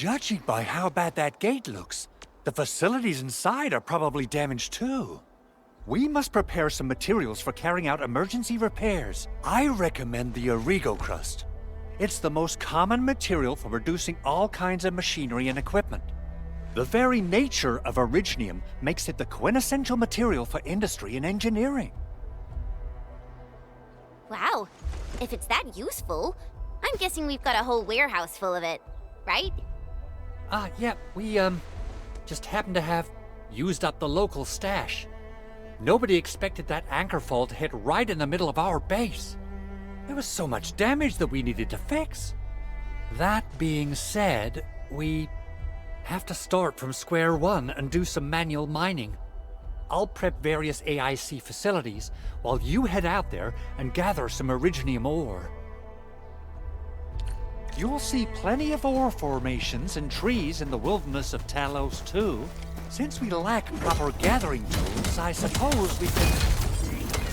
Judging by how bad that gate looks, the facilities inside are probably damaged too. We must prepare some materials for carrying out emergency repairs. I recommend the Origo crust. It's the most common material for producing all kinds of machinery and equipment. The very nature of originium makes it the quintessential material for industry and engineering. Wow, if it's that useful, I'm guessing we've got a whole warehouse full of it, right? Yeah, we, just happen to have used up the local stash. Nobody expected that anchor fall to hit right in the middle of our base. There was so much damage that we needed to fix. That being said, we have to start from square one and do some manual mining. I'll prep various AIC facilities while you head out there and gather some originium ore. You'll see plenty of ore formations and trees in the wilderness of Talos too. Since we lack proper gathering tools, I suppose we can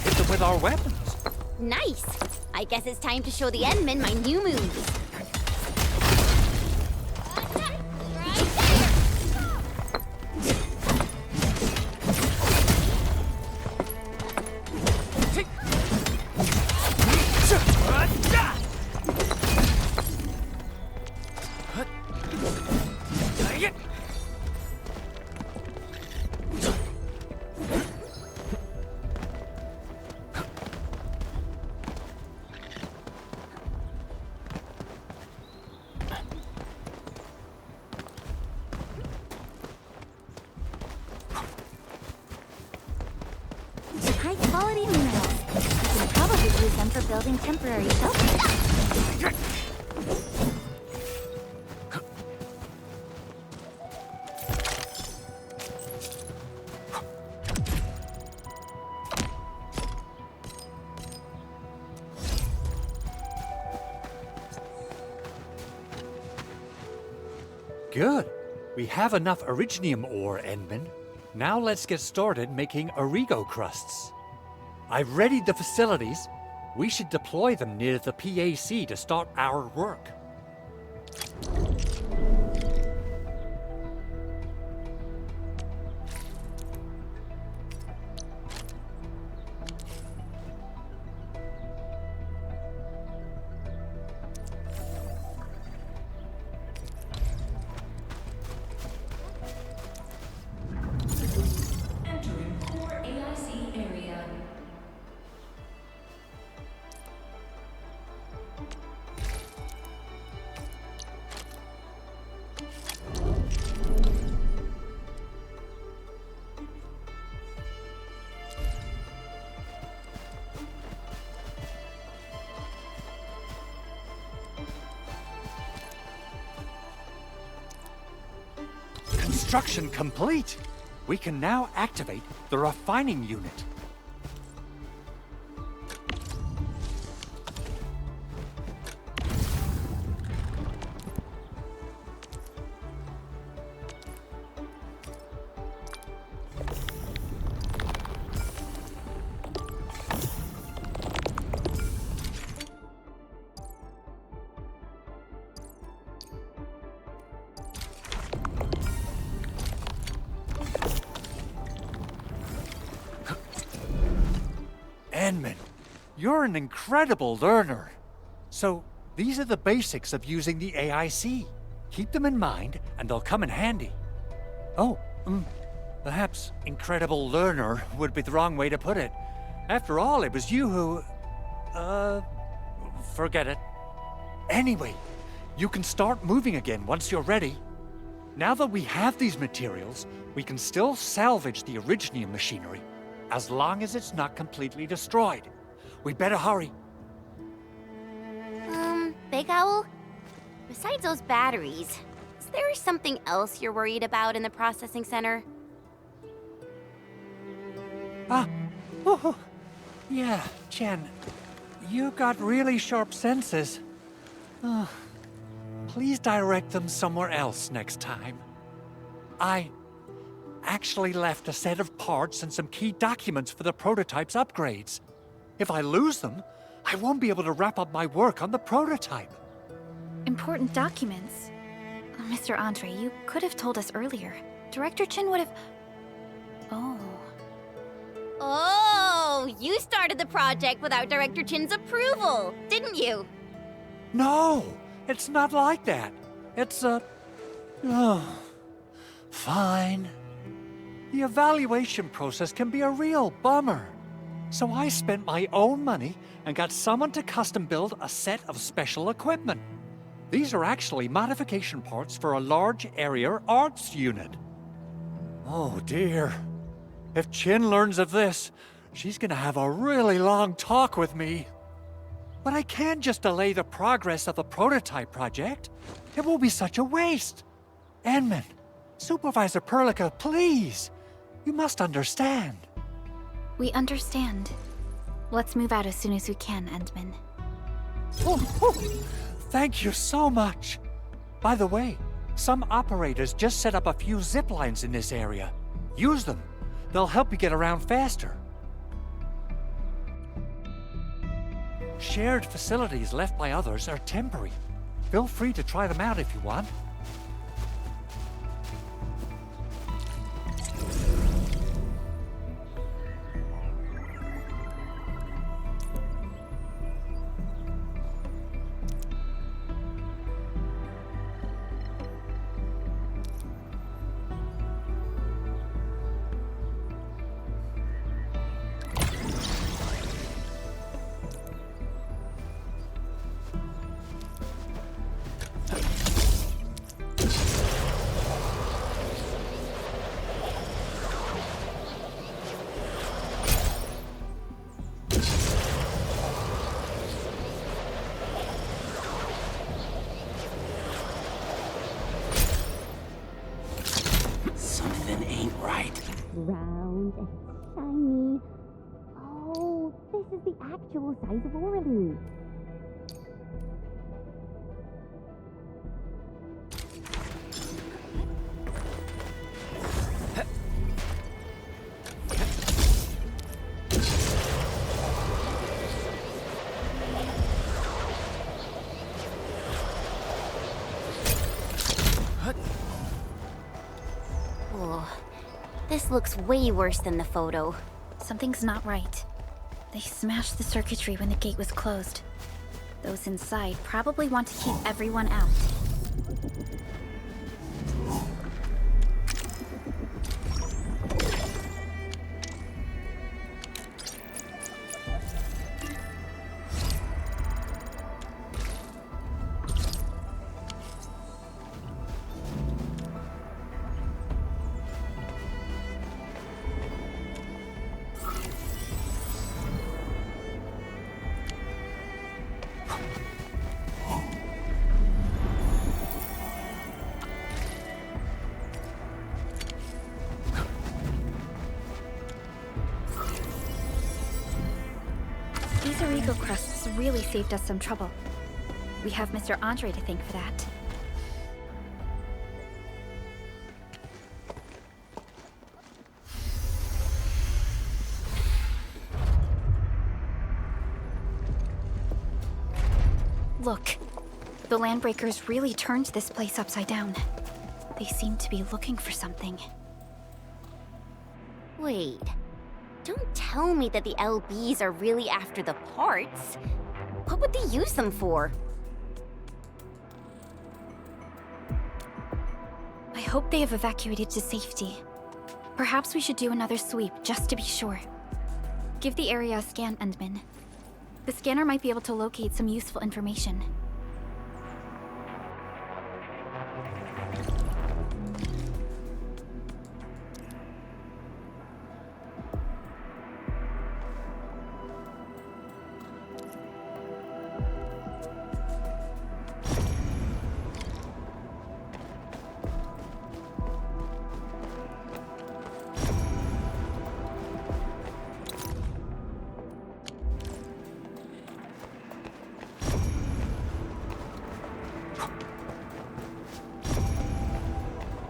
hit them with our weapons. Nice! I guess it's time to show the Endmen my new moves. High-quality minerals. You can probably use them for building temporary shelters. Good. We have enough originium ore, Endman. Now let's get started making Origo crusts. I've readied the facilities. We should deploy them near the PAC to start our work. Construction complete! We can now activate the refining unit. Endman, you're an incredible learner. So, these are the basics of using the AIC. Keep them in mind, and they'll come in handy. Oh, perhaps incredible learner would be the wrong way to put it. After all, it was you who... forget it. Anyway, you can start moving again once you're ready. Now that we have these materials, we can still salvage the originium machinery, as long as it's not completely destroyed. We'd better hurry. Big Owl? Besides those batteries, is there something else you're worried about in the processing center? Yeah, Chen. You got really sharp senses. Please direct them somewhere else next time. I actually left a set of parts and some key documents for the prototype's upgrades. If I lose them, I won't be able to wrap up my work on the prototype. Important documents? Mr. Andre, you could have told us earlier. Director Chin would have... Oh. Oh, you started the project without Director Chin's approval, didn't you? No, it's not like that. It's fine. The evaluation process can be a real bummer. So I spent my own money and got someone to custom build a set of special equipment. These are actually modification parts for a large area arts unit. Oh dear. If Chin learns of this, she's gonna have a really long talk with me. But I can't just delay the progress of the prototype project. It will be such a waste. Edmund, Supervisor Perlica, please. You must understand. We understand. Let's move out as soon as we can, Endman. Oh, thank you so much. By the way, some operators just set up a few zip lines in this area. Use them. They'll help you get around faster. Shared facilities left by others are temporary. Feel free to try them out if you want. Round and shiny. Oh, this is the actual size of Orly. Oh, this looks way worse than the photo. Something's not right. They smashed the circuitry when the gate was closed. Those inside probably want to keep everyone out. These Origo crusts really saved us some trouble. We have Mr. Andre to thank for that. Look, the Landbreakers really turned this place upside down. They seem to be looking for something. Wait, don't tell me that the LBs are really after the parts. What would they use them for? I hope they have evacuated to safety. Perhaps we should do another sweep just to be sure. Give the area a scan, Endman. The scanner might be able to locate some useful information.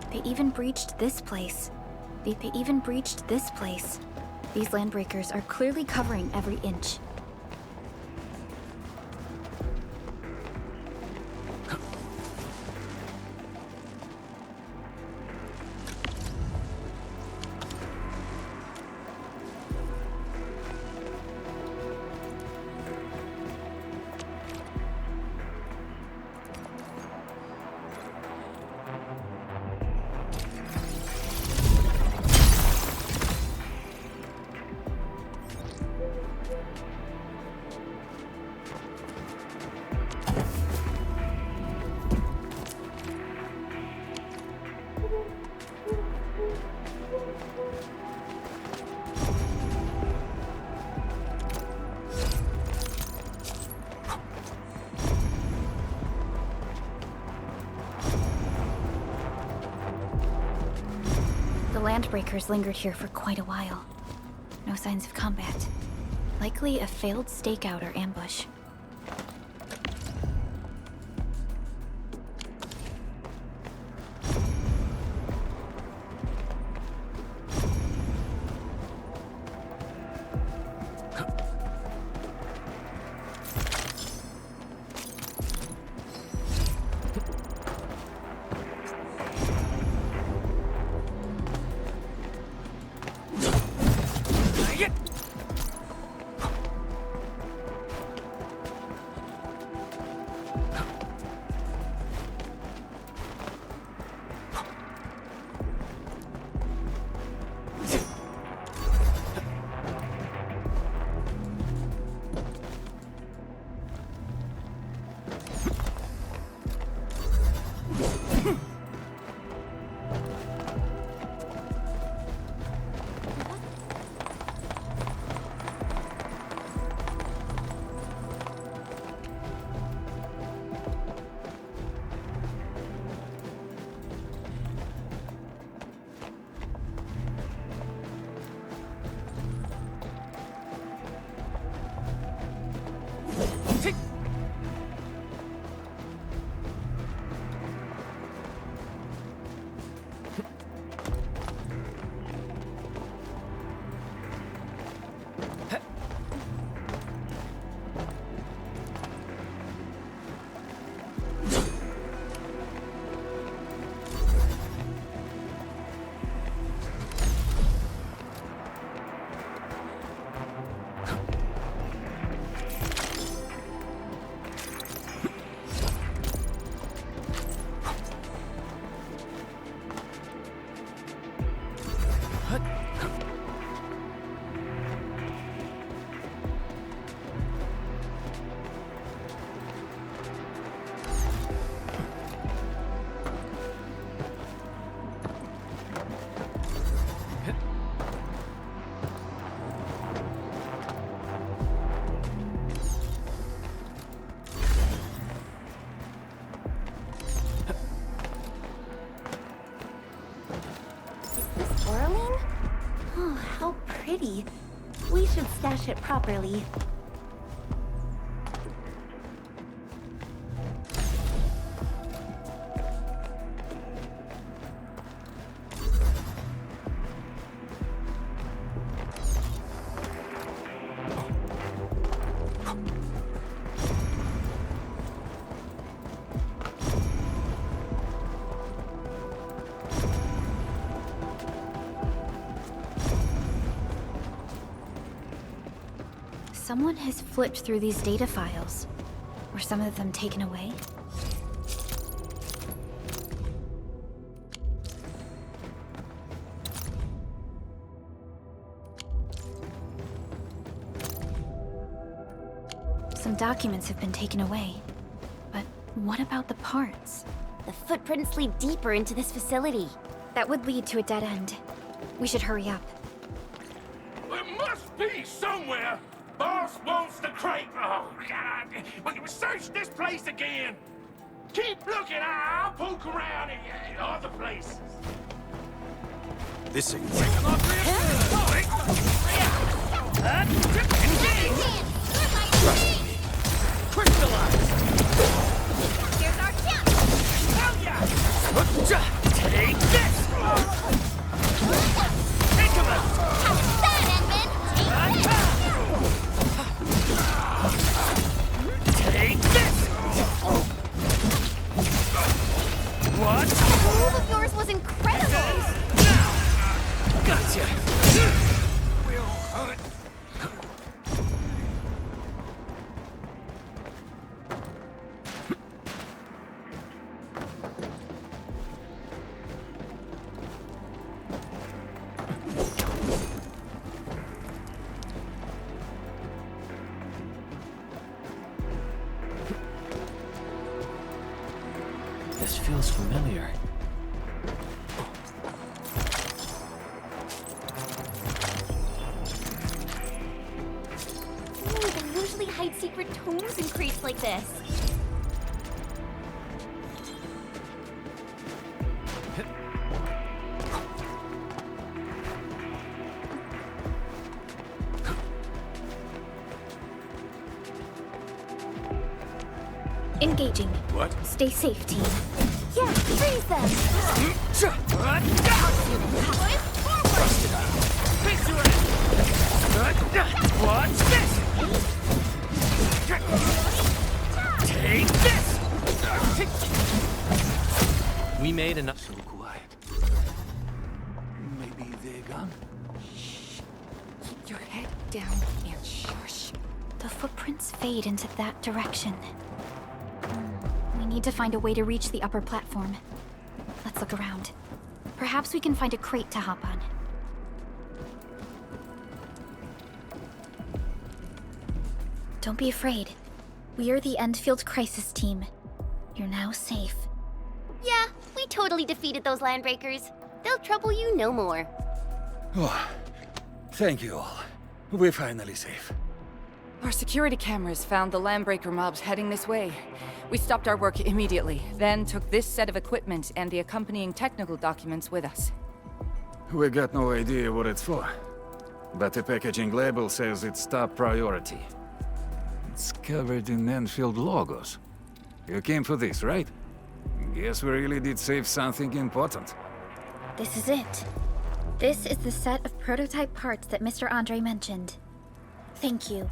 They even breached this place. They even breached this place. These Landbreakers are clearly covering every inch. landbreakers lingered here for quite a while. No signs of combat. Likely a failed stakeout or ambush. Pretty. We should stash it properly. Someone has flipped through these data files. Were some of them taken away? Some documents have been taken away. But what about the parts? The footprints lead deeper into this facility. That would lead to a dead end. We should hurry up. There must be somewhere! Boss wants the crate! Oh, God! But search this place again! Keep looking! I'll poke around in other places. This ain't Crystallize! Here's our chance! Hell yeah! Take this! Think of it! How's that, Edmund? Take this! What? The move of yours was incredible! Gotcha! We'll hunt. This feels familiar. They usually hide secret tomes in crates like this. Engaging. What? Stay safe, team. Yeah, freeze them! What's this? Take this! We made enough. So quiet. Maybe they're gone? Keep your head down and shush. The footprints fade into that direction. We need to find a way to reach the upper platform. Let's look around. Perhaps we can find a crate to hop on. Don't be afraid. We are the Endfield crisis team. You're now safe. Yeah, we totally defeated those landbreakers. They'll trouble you no more. Oh, thank you all. We're finally safe. Our security cameras found the landbreaker mobs heading this way. We stopped our work immediately, then took this set of equipment and the accompanying technical documents with us. We got no idea what it's for. But the packaging label says it's top priority. It's covered in Endfield logos. You came for this, right? Guess we really did save something important. This is it. This is the set of prototype parts that Mr. Andre mentioned. Thank you.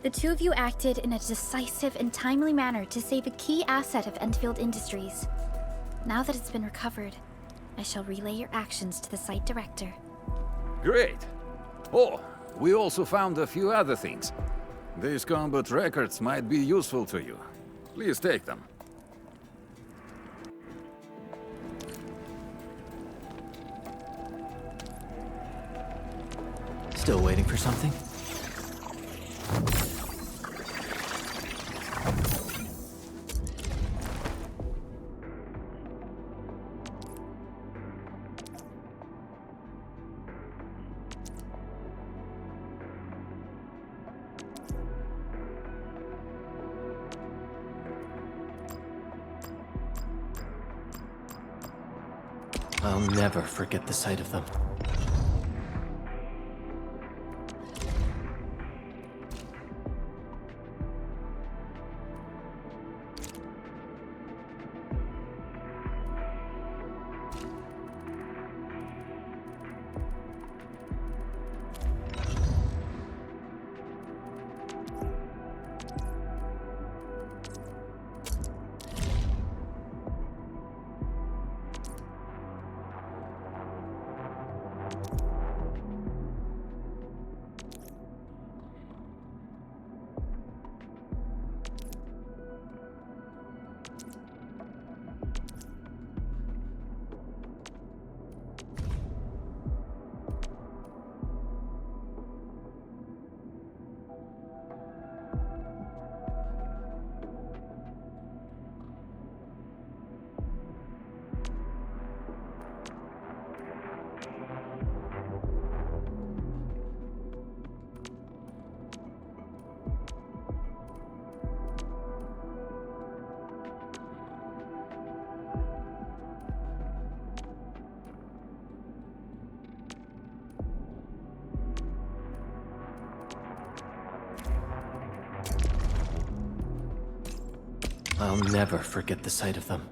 The two of you acted in a decisive and timely manner to save a key asset of Endfield Industries. Now that it's been recovered, I shall relay your actions to the site director. Great. Oh, we also found a few other things. These combat records might be useful to you. Please take them. Still waiting for something? I'll never forget the sight of them. I'll never forget the sight of them.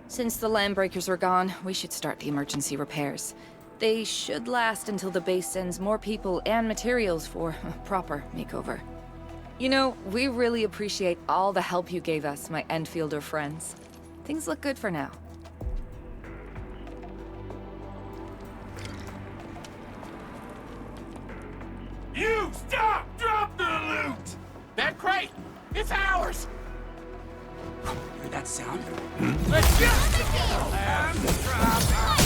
Since the landbreakers are gone, we should start the emergency repairs. They should last until the base sends more people and materials for a proper makeover. You know, we really appreciate all the help you gave us, my Endfielder friends. Things look good for now. You stop! Drop the loot! That crate! It's ours! Hear that sound? Let's get it together, and drop our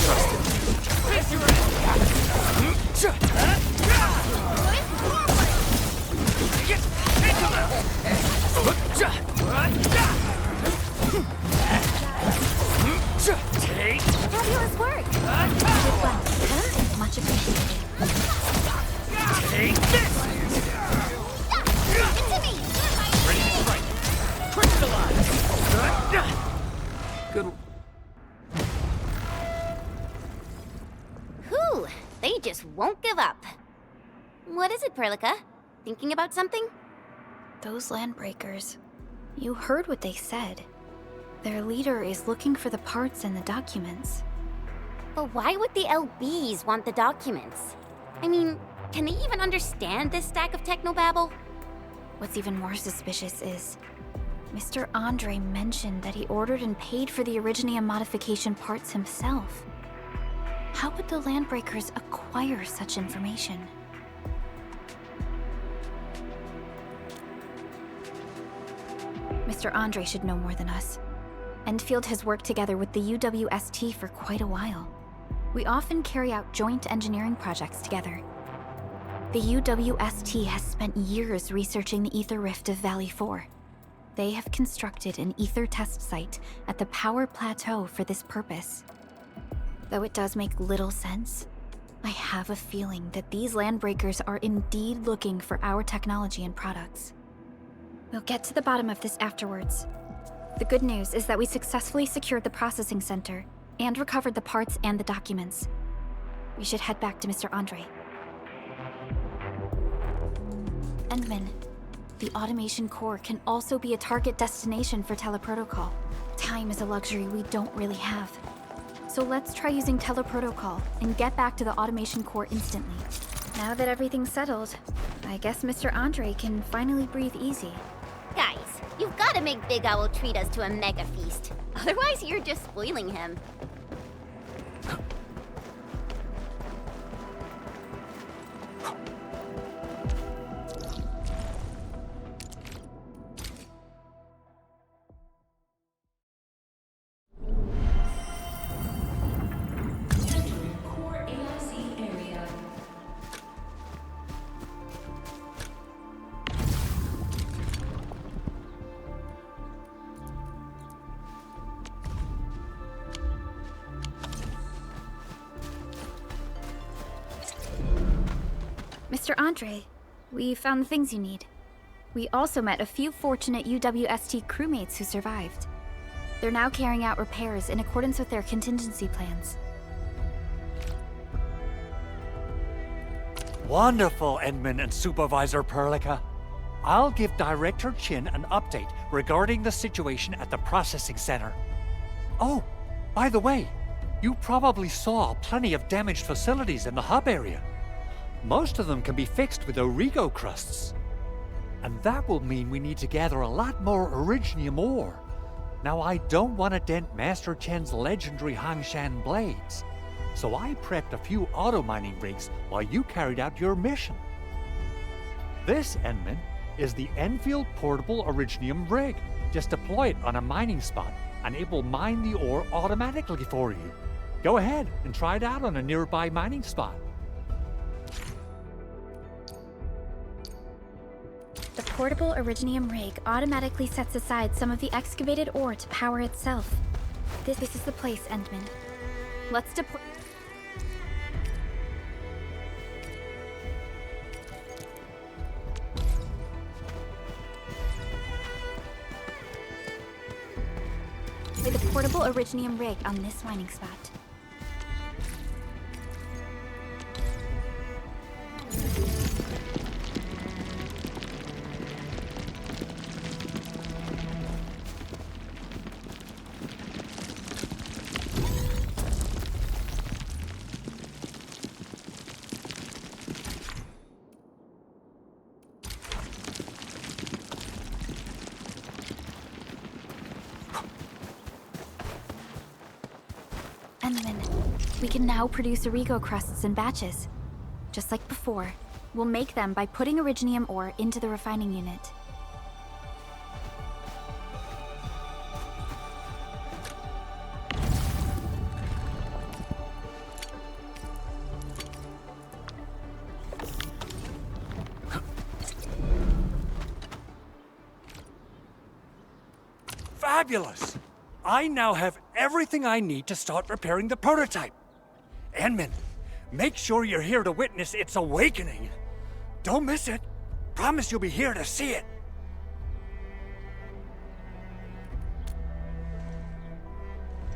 Fabulous work! You did well. Much appreciated. Take this! they just won't give up. What is it, Perlica? Thinking about something? Those landbreakers. You heard what they said. Their leader is looking for the parts and the documents. But why would the LBs want the documents? I mean, can they even understand this stack of technobabble? What's even more suspicious is Mr. Andre mentioned that he ordered and paid for the Originium modification parts himself. How would the Landbreakers acquire such information? Mr. Andre should know more than us. Endfield has worked together with the UWST for quite a while. We often carry out joint engineering projects together. The UWST has spent years researching the ether rift of Valley 4. They have constructed an ether test site at the Power Plateau for this purpose. Though it does make little sense, I have a feeling that these landbreakers are indeed looking for our technology and products. We'll get to the bottom of this afterwards. The good news is that we successfully secured the processing center and recovered the parts and the documents. We should head back to Mr. Andre. Endman, the automation core can also be a target destination for teleprotocol. Time is a luxury we don't really have. So let's try using teleprotocol and get back to the automation core instantly. Now that everything's settled, I guess Mr. Andre can finally breathe easy. Guys, you've got to make Big Owl treat us to a mega feast. Otherwise, you're just spoiling him. Mr. Andre, we found the things you need. We also met a few fortunate UWST crewmates who survived. They're now carrying out repairs in accordance with their contingency plans. Wonderful, Endman and Supervisor Perlica. I'll give Director Chin an update regarding the situation at the processing center. Oh, by the way, you probably saw plenty of damaged facilities in the hub area. Most of them can be fixed with Origo crusts. And that will mean we need to gather a lot more Originium ore. Now, I don't want to dent Master Chen's legendary Hangshan blades, so I prepped a few auto-mining rigs while you carried out your mission. This, Endman, is the Enfield Portable Originium rig. Just deploy it on a mining spot, and it will mine the ore automatically for you. Go ahead and try it out on a nearby mining spot. The portable Originium rig automatically sets aside some of the excavated ore to power itself. This is the place, Endman. Let's deploy. The portable Originium rig on this mining spot. We can now produce Origo crusts in batches. Just like before, we'll make them by putting Originium ore into the refining unit. Fabulous! I now have everything I need to start repairing the prototype. Endman, make sure you're here to witness its awakening. Don't miss it. Promise you'll be here to see it.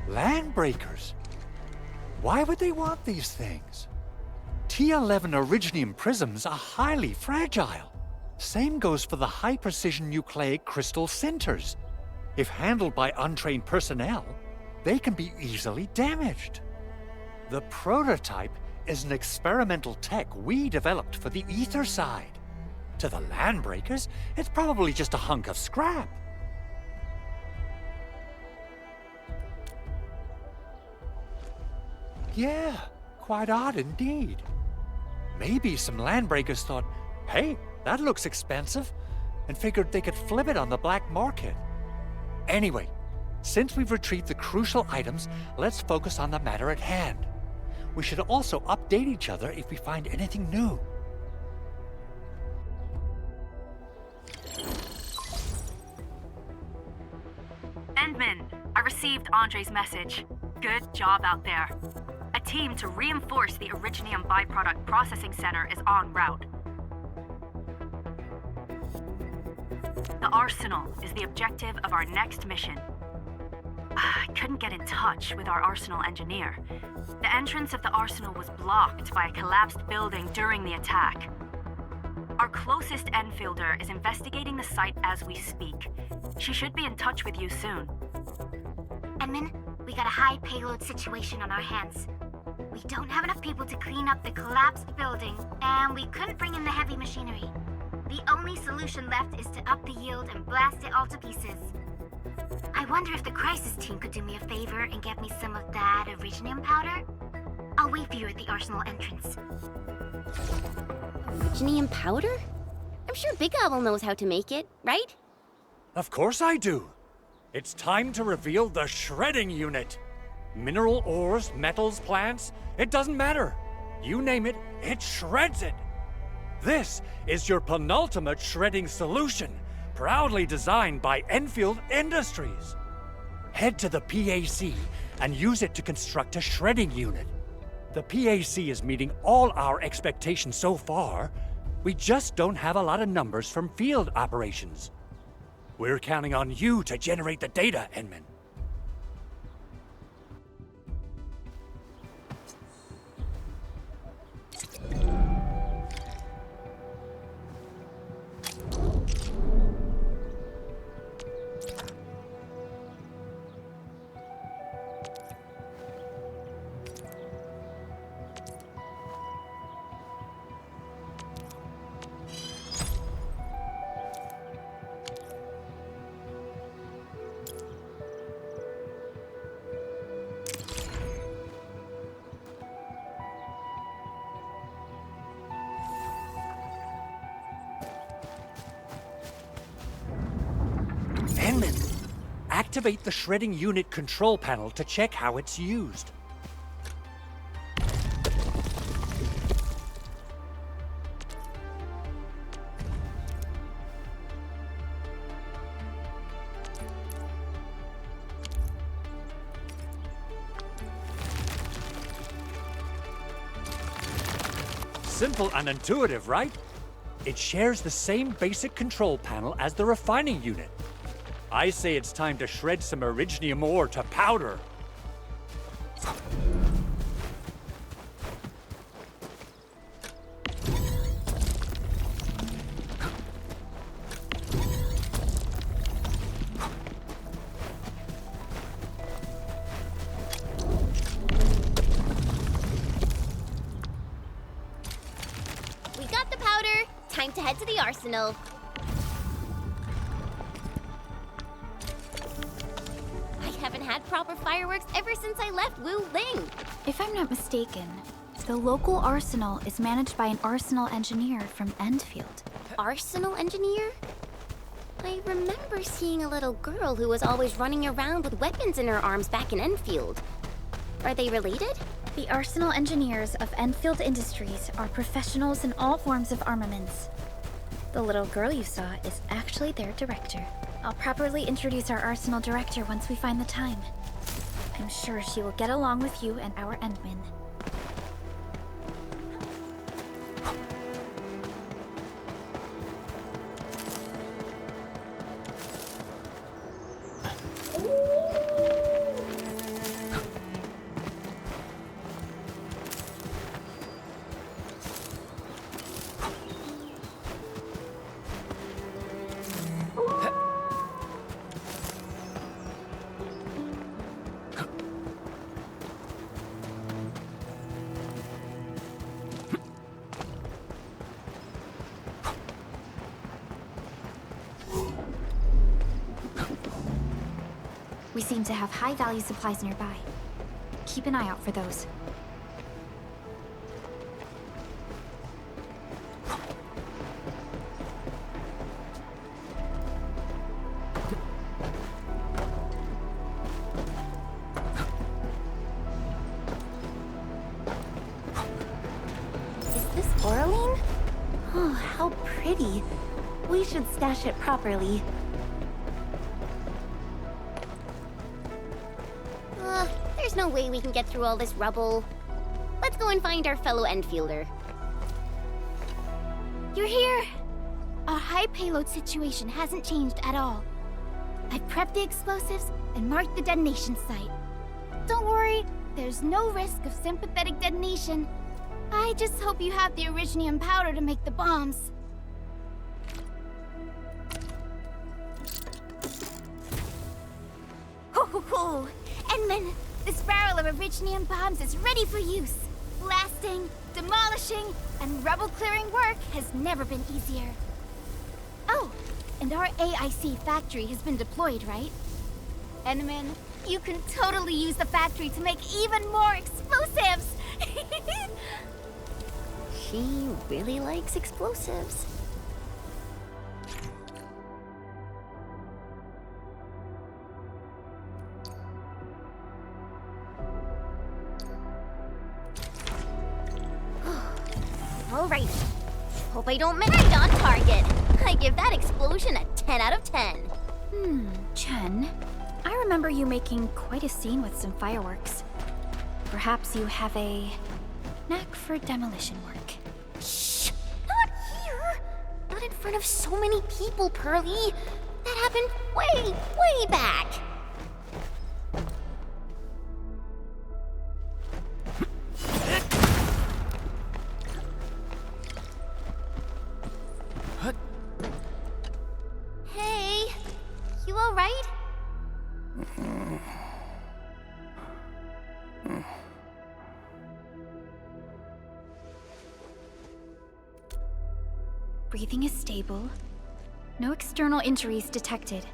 Landbreakers? Why would they want these things? T11 Originium prisms are highly fragile. Same goes for the high-precision nucleic crystal sinters. If handled by untrained personnel, they can be easily damaged. The prototype is an experimental tech we developed for the ether side. To the landbreakers, it's probably just a hunk of scrap. Yeah, quite odd indeed. Maybe some landbreakers thought, hey, that looks expensive, and figured they could flip it on the black market. Anyway, since we've retrieved the crucial items, let's focus on the matter at hand. We should also update each other if we find anything new. Endman, I received Andre's message. Good job out there. A team to reinforce the Originium byproduct processing center is en route. The Arsenal is the objective of our next mission. I couldn't get in touch with our Arsenal engineer. The entrance of the Arsenal was blocked by a collapsed building during the attack. Our closest Enfielder is investigating the site as we speak. She should be in touch with you soon. Edmund, we got a high payload situation on our hands. We don't have enough people to clean up the collapsed building, and we couldn't bring in the heavy machinery. The only solution left is to up the yield and blast it all to pieces. I wonder if the crisis team could do me a favor and get me some of that Originium powder? I'll wait for you at the Arsenal entrance. Originium powder? I'm sure Big Owl knows how to make it, right? Of course I do. It's time to reveal the shredding unit. Mineral ores, metals, plants, it doesn't matter. You name it, it shreds it. This is your penultimate shredding solution, proudly designed by Endfield Industries. Head to the PAC and use it to construct a shredding unit. The PAC is meeting all our expectations so far. We just don't have a lot of numbers from field operations. We're counting on you to generate the data, Enman. Activate the shredding unit control panel to check how it's used. Simple and intuitive, right? It shares the same basic control panel as the refining unit. I say it's time to shred some Originium ore to powder. We got the powder. Time to head to the Arsenal. Haven't had proper fireworks ever since I left Wu Ling. If I'm not mistaken, the local arsenal is managed by an arsenal engineer from Endfield. Arsenal engineer? I remember seeing a little girl who was always running around with weapons in her arms back in Endfield. Are they related? The arsenal engineers of Endfield Industries are professionals in all forms of armaments. The little girl you saw is actually their director. I'll properly introduce our arsenal director once we find the time. I'm sure she will get along with you and our Endman. We seem to have high-value supplies nearby. Keep an eye out for those. Is this Oraline? Oh, how pretty. We should stash it properly. There's no way we can get through all this rubble. Let's go and find our fellow Endfielder. You're here! Our high payload situation hasn't changed at all. I've prepped the explosives and marked the detonation site. Don't worry, there's no risk of sympathetic detonation. I just hope you have the Originium powder to make the bombs. Ho ho ho! Endman, this barrel of Originium bombs is ready for use. Blasting, demolishing, and rubble-clearing work has never been easier. Oh, and our AIC factory has been deployed, right? Endman, you can totally use the factory to make even more explosives! She really likes explosives. Alright. Hope I don't miss right on target. I give that explosion a 10 out of 10. Chen, I remember you making quite a scene with some fireworks. Perhaps you have a knack for demolition work. Shh! Not here! Not in front of so many people, Pearly. That happened way, way back. Hey, you all right? Breathing is stable. No external injuries detected.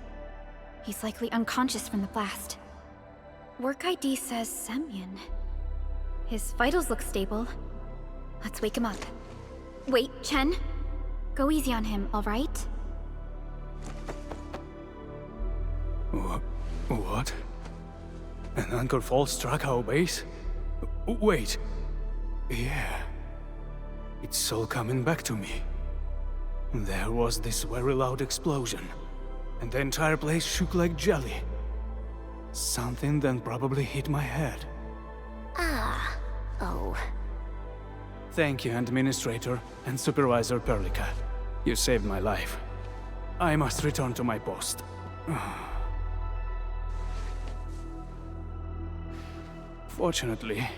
He's likely unconscious from the blast. Work ID says Semyon. His vitals look stable. Let's wake him up. Wait, Chen. Go easy on him, all right? What? An anchor fault struck our base? Wait. Yeah. It's all coming back to me. There was this very loud explosion, and the entire place shook like jelly. Something then probably hit my head. Ah. Oh. Thank you, Administrator and Supervisor Perlica. You saved my life. I must return to my post. Fortunately,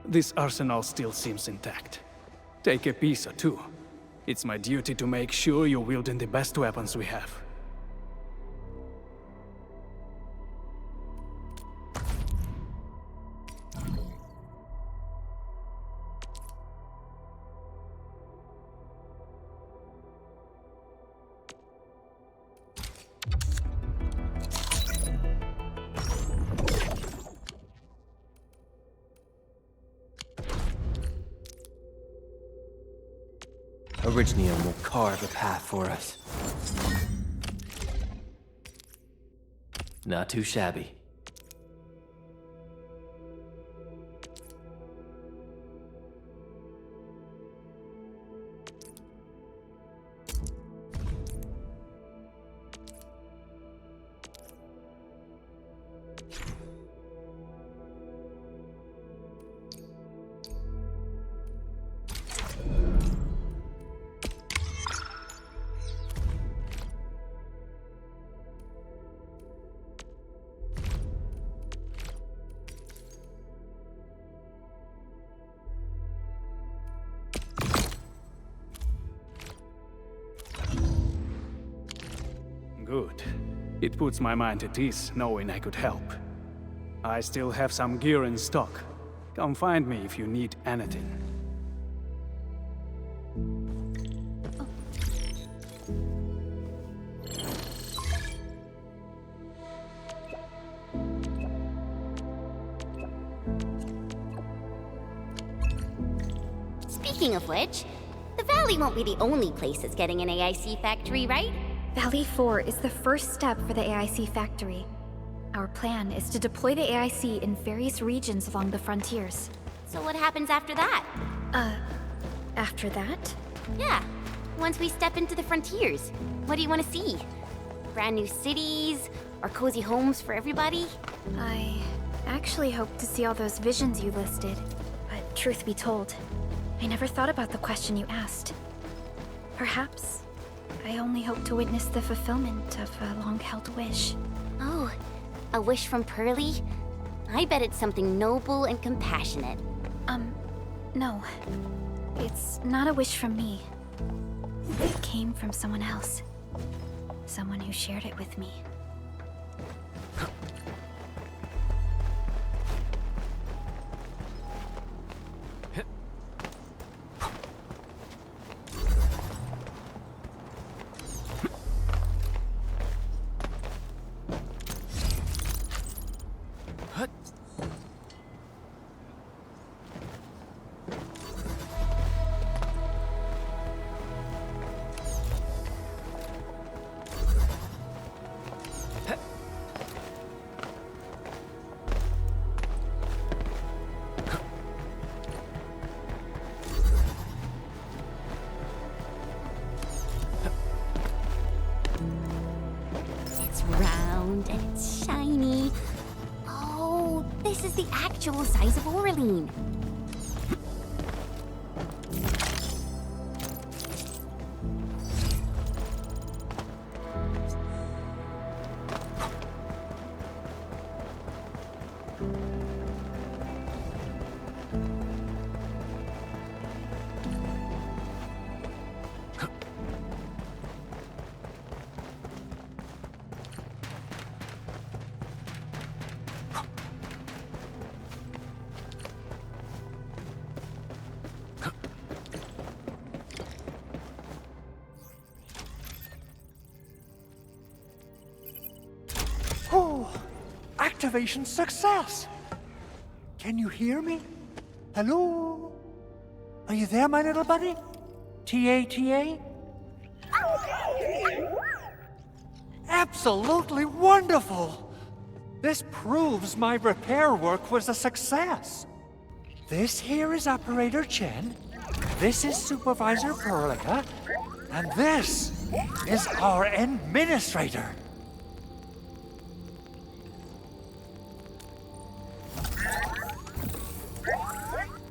this arsenal still seems intact. Take a piece or two. It's my duty to make sure you're wielding the best weapons we have. Originium will carve a path for us. Not too shabby. Good. It puts my mind at ease knowing I could help. I still have some gear in stock. Come find me if you need anything. Speaking of which, the Valley won't be the only place that's getting an AIC factory, right? Valley 4 is the first step for the AIC factory. Our plan is to deploy the AIC in various regions along the frontiers. So what happens after that? After that? Yeah, once we step into the frontiers, what do you want to see? Brand new cities? Or cozy homes for everybody? I actually hoped to see all those visions you listed. But truth be told, I never thought about the question you asked. Perhaps I only hope to witness the fulfillment of a long-held wish. Oh, a wish from Pearly? I bet it's something noble and compassionate. No. It's not a wish from me. It came from someone else. Someone who shared it with me. Round and it's shiny. Oh, this is the actual size of Oraline. Oh, activation success! Can you hear me? Hello? Are you there, my little buddy? T-A-T-A? Absolutely wonderful! This proves my repair work was a success. This here is Operator Chen, this is Supervisor Perlica, and this is our Administrator.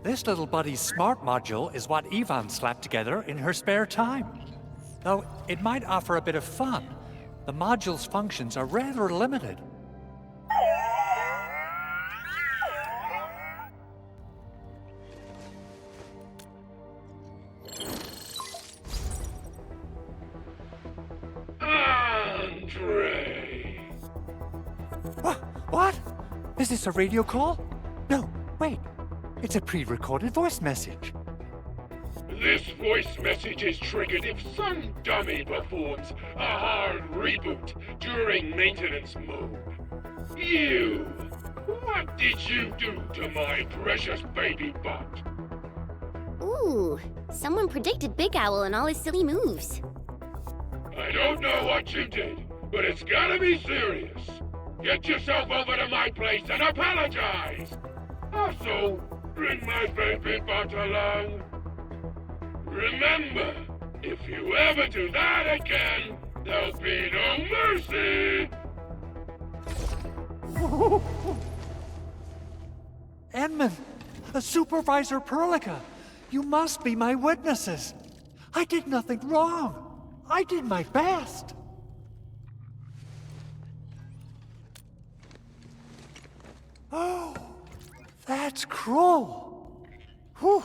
This little buddy's smart module is what Yvonne slapped together in her spare time. Though it might offer a bit of fun, the module's functions are rather limited. Andre! What? Is this a radio call? No, wait. It's a pre-recorded voice message. This voice message is triggered if some dummy performs a hard reboot during maintenance mode. You! What did you do to my precious baby bot? Ooh, someone predicted Big Owl and all his silly moves. I don't know what you did, but it's gotta be serious. Get yourself over to my place and apologize! Also, bring my baby bot along. Remember, if you ever do that again, there'll be no mercy! Edmund, Supervisor Perlica, you must be my witnesses. I did nothing wrong. I did my best. Oh, that's cruel. Whew.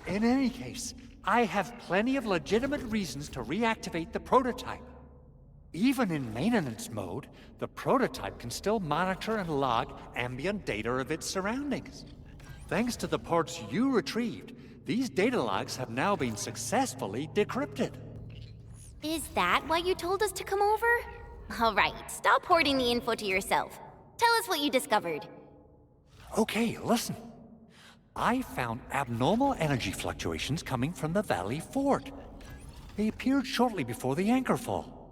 In any case, I have plenty of legitimate reasons to reactivate the prototype. Even in maintenance mode, the prototype can still monitor and log ambient data of its surroundings. Thanks to the parts you retrieved, these data logs have now been successfully decrypted. Is that why you told us to come over? All right, stop hoarding the info to yourself. Tell us what you discovered. Okay, listen. I found abnormal energy fluctuations coming from the Valley Fort. They appeared shortly before the anchor fall.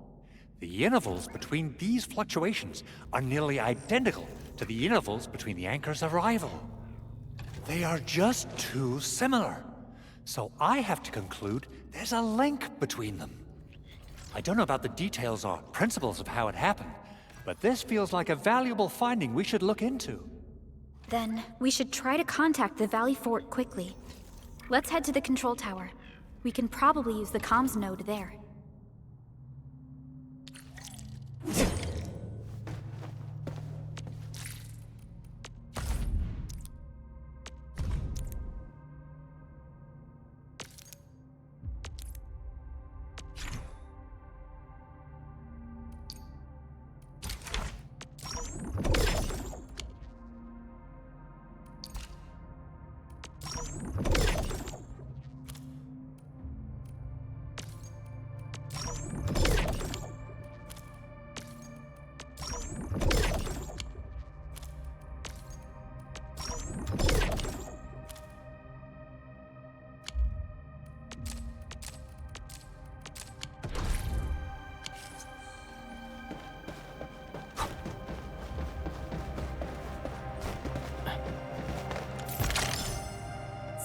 The intervals between these fluctuations are nearly identical to the intervals between the anchor's arrival. They are just too similar. So I have to conclude there's a link between them. I don't know about the details or principles of how it happened, but this feels like a valuable finding we should look into. Then, we should try to contact the Valley Fort quickly. Let's head to the control tower. We can probably use the comms node there.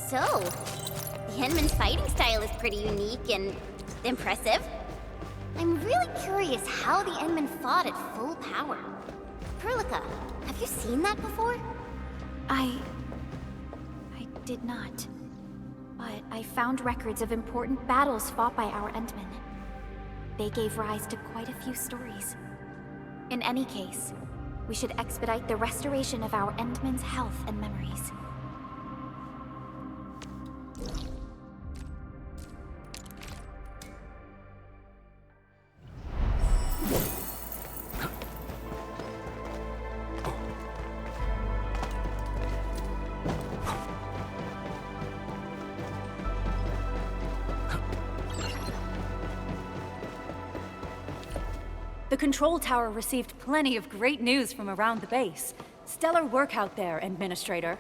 So, the Endman's fighting style is pretty unique and impressive. I'm really curious how the Endman fought at full power. Perlica, have you seen that before? I did not. But I found records of important battles fought by our Endmen. They gave rise to quite a few stories. In any case, we should expedite the restoration of our Endmen's health and memories. The control tower received plenty of great news from around the base. Stellar work out there, Administrator.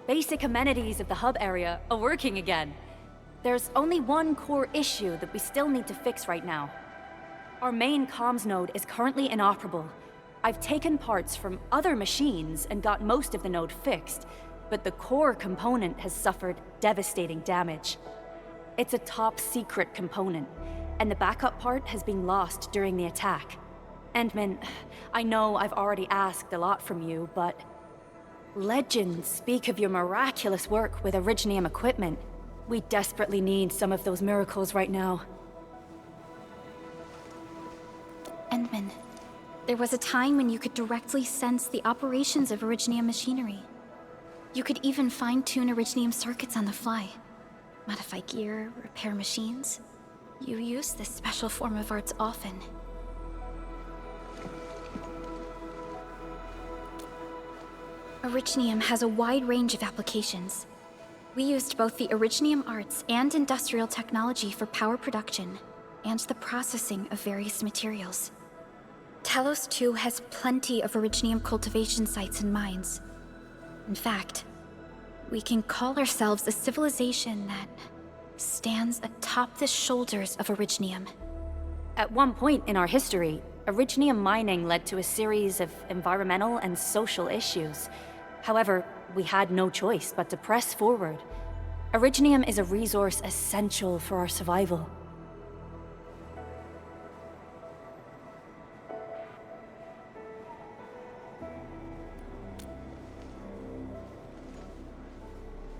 Basic amenities of the hub area are working again. There's only one core issue that we still need to fix right now. Our main comms node is currently inoperable. I've taken parts from other machines and got most of the node fixed, but the core component has suffered devastating damage. It's a top-secret component, and the backup part has been lost during the attack. Endman, I know I've already asked a lot from you, but legends speak of your miraculous work with Originium equipment. We desperately need some of those miracles right now. Endman, there was a time when you could directly sense the operations of Originium machinery. You could even fine-tune Originium circuits on the fly. Modify gear, repair machines. You use this special form of arts often. Originium has a wide range of applications. We used both the Originium arts and industrial technology for power production, and the processing of various materials. Talos 2 has plenty of Originium cultivation sites and mines. In fact, we can call ourselves a civilization that stands atop the shoulders of Originium. At one point in our history, Originium mining led to a series of environmental and social issues. However, we had no choice but to press forward. Originium is a resource essential for our survival.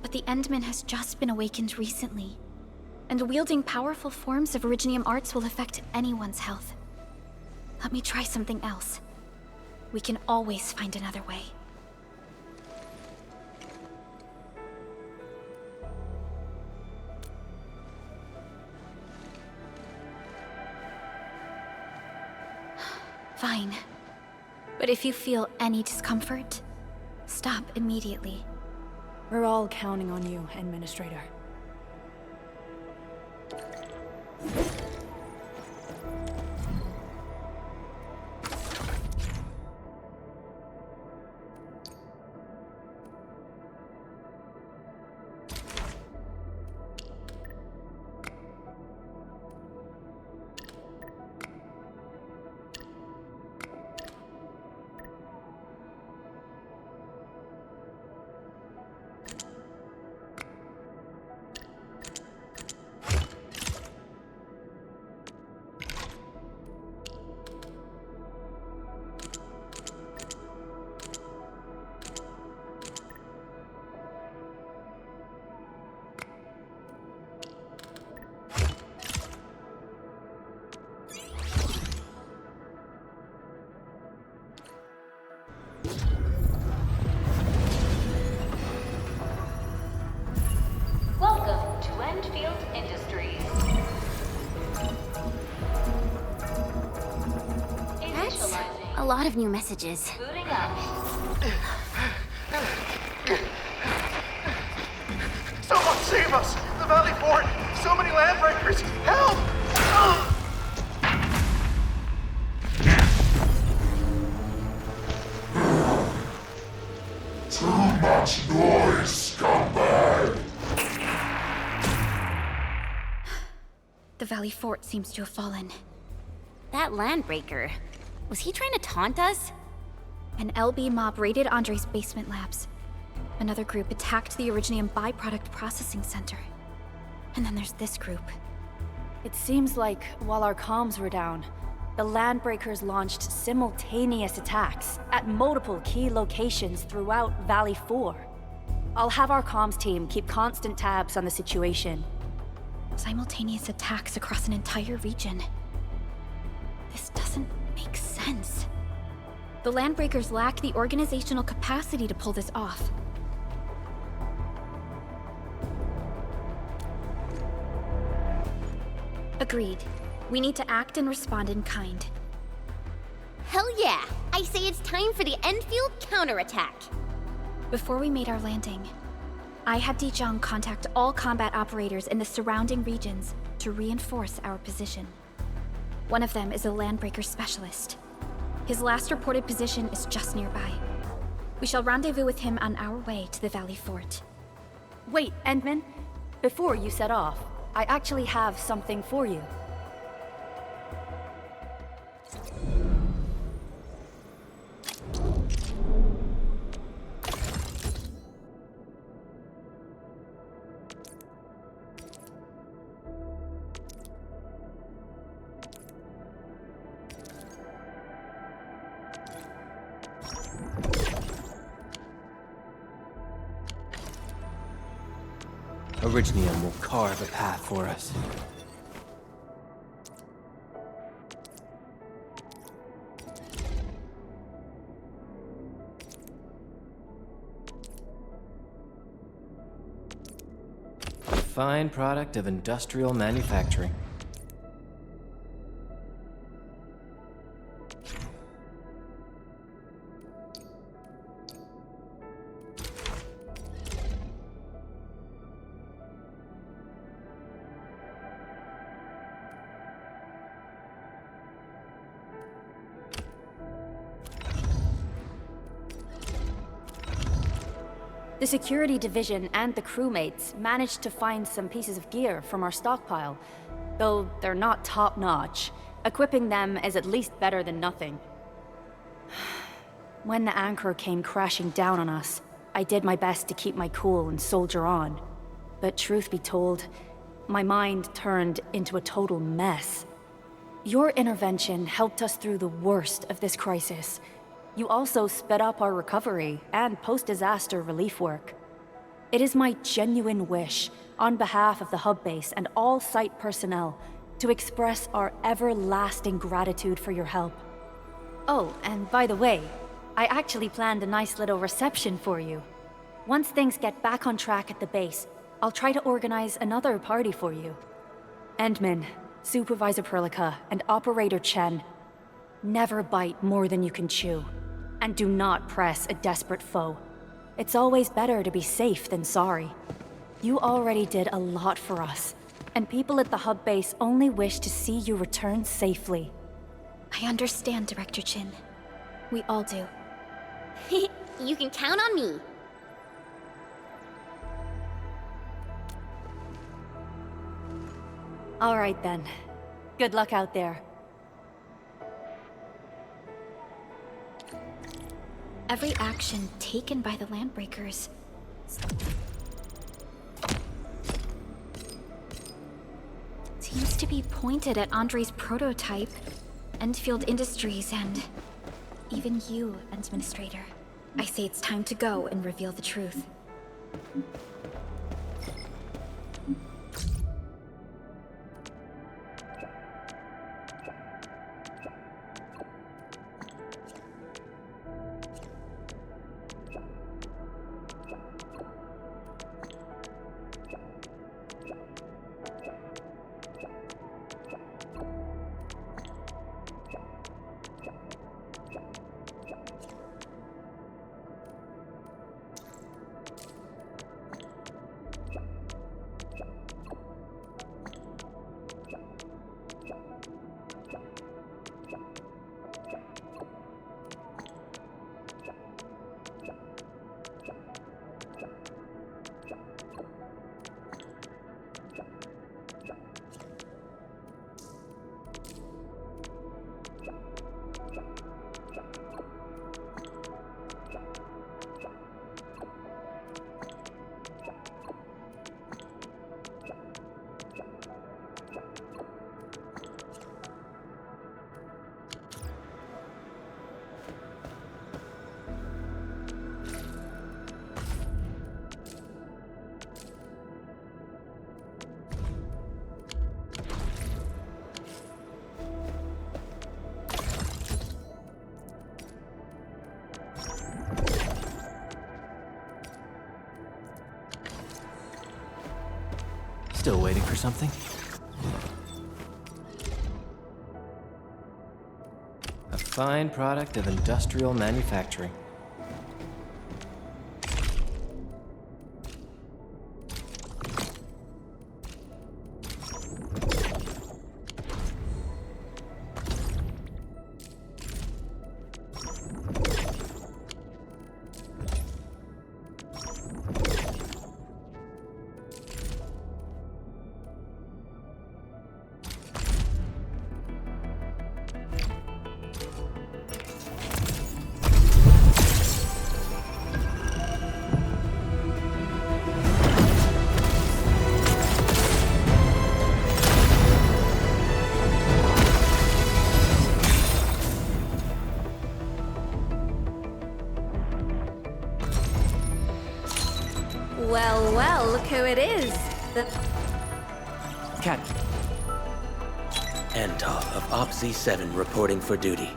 But the Endman has just been awakened recently, and wielding powerful forms of Originium arts will affect anyone's health. Let me try something else. We can always find another way. Fine. But if you feel any discomfort, stop immediately. We're all counting on you, Administrator. lot of new messages. Booting up. Someone save us! The Valley Fort! So many landbreakers! Help! Too much noise, scumbag! The Valley Fort seems to have fallen. That landbreaker. Was he trying to taunt us? An LB mob raided Andre's basement labs. Another group attacked the Originium byproduct processing center. And then there's this group. It seems like while our comms were down, the Landbreakers launched simultaneous attacks at multiple key locations throughout Valley 4. I'll have our comms team keep constant tabs on the situation. Simultaneous attacks across an entire region. This doesn't make sense. The Landbreakers lack the organizational capacity to pull this off. Agreed. We need to act and respond in kind. Hell yeah! I say it's time for the Endfield counterattack. Before we made our landing, I had Dijong contact all combat operators in the surrounding regions to reinforce our position. One of them is a Landbreaker specialist. His last reported position is just nearby. We shall rendezvous with him on our way to the Valley Fort. Wait, Endman. Before you set off, I actually have something for you. Originium will carve a path for us. A fine product of industrial manufacturing. The security division and the crewmates managed to find some pieces of gear from our stockpile, though they're not top-notch. Equipping them is at least better than nothing. When the anchor came crashing down on us, I did my best to keep my cool and soldier on. But truth be told, my mind turned into a total mess. Your intervention helped us through the worst of this crisis. You also sped up our recovery and post-disaster relief work. It is my genuine wish, on behalf of the hub base and all site personnel, to express our everlasting gratitude for your help. Oh, and by the way, I actually planned a nice little reception for you. Once things get back on track at the base, I'll try to organize another party for you. Endman, Supervisor Perlica, and Operator Chen, never bite more than you can chew. And do not press a desperate foe. It's always better to be safe than sorry. You already did a lot for us, and people at the hub base only wish to see you return safely. I understand, Director Chin. We all do. You can count on me. All right then. Good luck out there. Every action taken by the Landbreakers seems to be pointed at Andre's prototype, Endfield Industries, and even you, Administrator. I say it's time to go and reveal the truth. Still waiting for something? A fine product of industrial manufacturing. Well, well, look who it is. Cat. Antov of Op Z7 reporting for duty.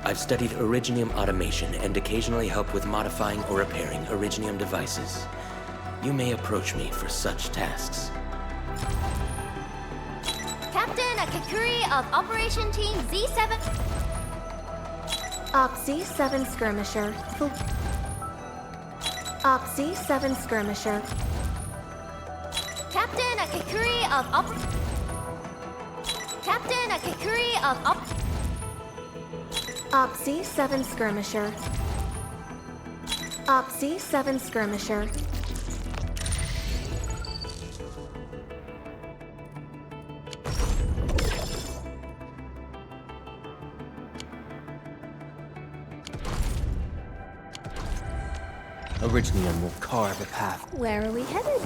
I've studied Originium automation and occasionally help with modifying or repairing Originium devices. You may approach me for such tasks. Captain Akakuri of Operation Team Z7. Op Z7 Skirmisher. Op Z7 Skirmisher. Captain Akakuri of Captain Akakuri of Op Z7 Skirmisher. Op Z7 Skirmisher. Originium will carve a path. Where are we headed?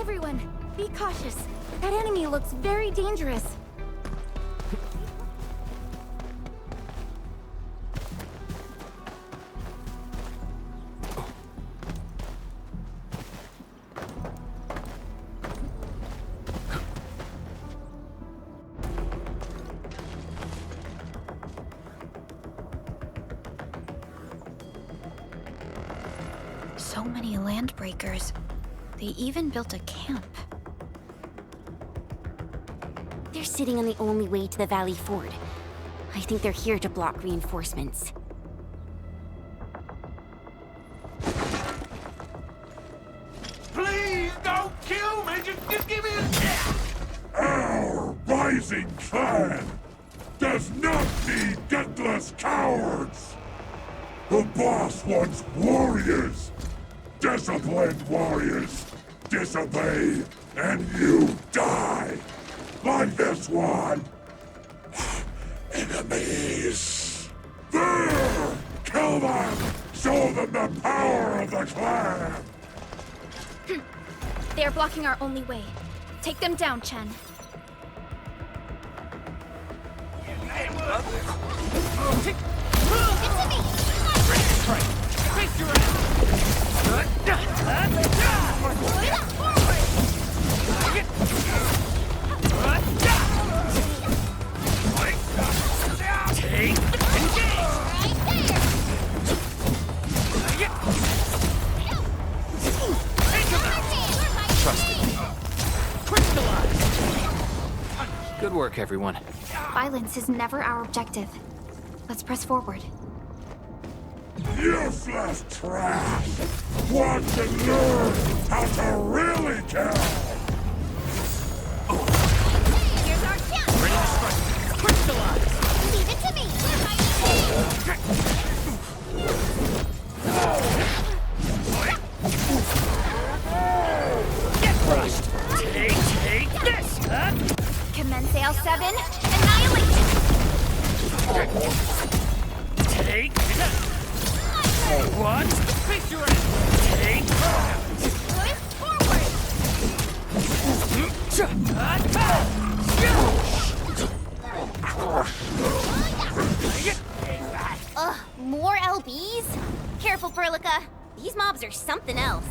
Everyone, be cautious. That enemy looks very dangerous. So many landbreakers. They even built a camp. They're sitting on the only way to the Valley Ford. I think they're here to block reinforcements. Please don't kill me! Just give me a... Our rising clan does not need gutless cowards! The boss wants warriors! Disciplined warriors! Disobey, and you die! Like this one! Enemies! There! Kill them! Show them the power of the clan! They are blocking our only way. Take them down, Chen. Good work, everyone. Violence is never our objective. Let's press forward. Useless trash! Watch and learn how to really kill! Here's our chance! Ready to strike. Crystallize! Leave it to me! We're Get crushed! Take this! Huh? Commence AL7, annihilation! Take that! What? Face your ass! Take that! Ugh, more LBs? Careful, Perlica. These mobs are something else.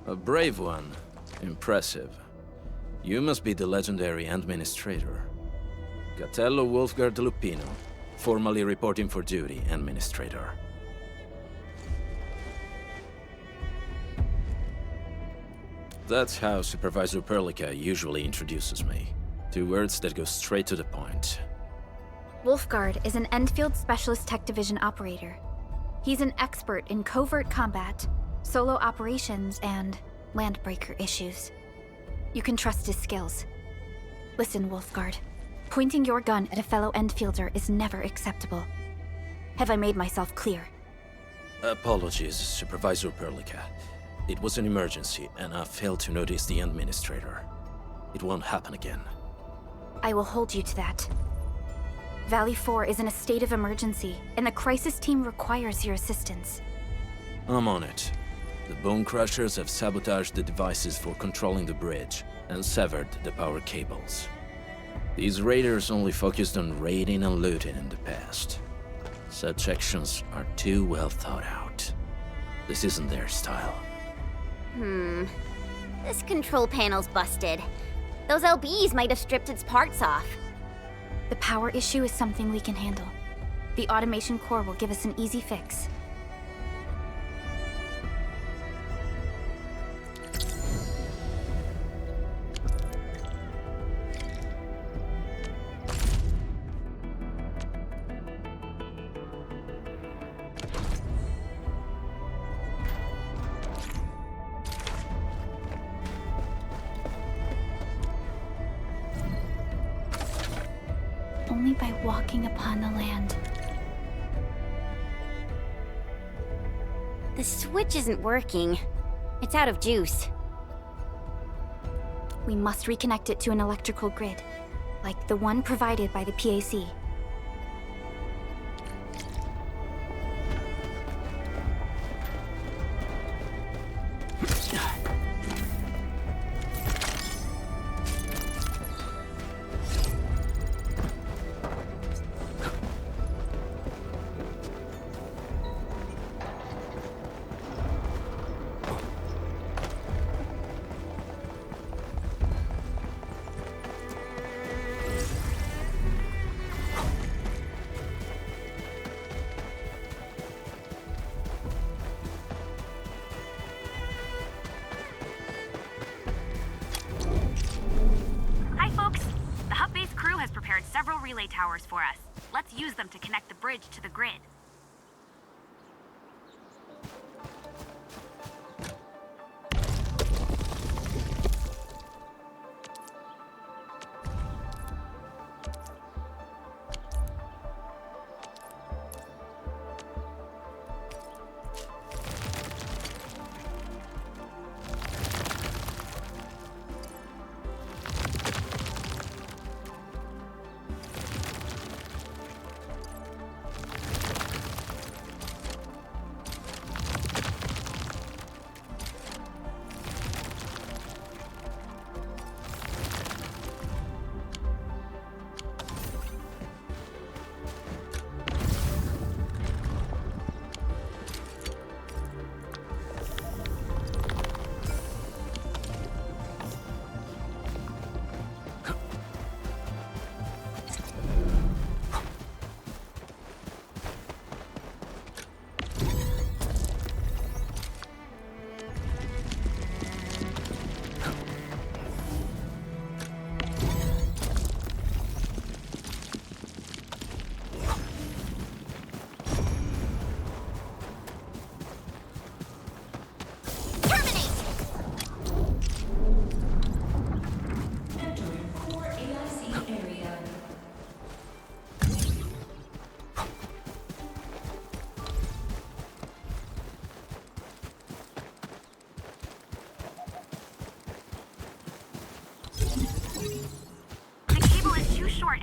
A brave one. Impressive. You must be the legendary administrator. Gatello Wolfgard Lupino, formally reporting for duty, administrator. That's how Supervisor Perlica usually introduces me. 2 words that go straight to the point. Wolfgard is an Endfield Specialist Tech Division operator. He's an expert in covert combat, solo operations, and landbreaker issues. You can trust his skills. Listen, Wolfgard. Pointing your gun at a fellow Endfielder is never acceptable. Have I made myself clear? Apologies, Supervisor Perlica. It was an emergency, and I failed to notice the administrator. It won't happen again. I will hold you to that. Valley 4 is in a state of emergency, and the crisis team requires your assistance. I'm on it. The Bone Crushers have sabotaged the devices for controlling the bridge, and severed the power cables. These raiders only focused on raiding and looting in the past. Such actions are too well thought out. This isn't their style. This control panel's busted. Those LBs might have stripped its parts off. The power issue is something we can handle. The automation core will give us an easy fix. only by walking upon the land. The switch isn't working. It's out of juice. We must reconnect it to an electrical grid, like the one provided by the PAC. Hi, folks. The hub base crew has prepared several relay towers for us. Let's use them to connect the bridge to the grid.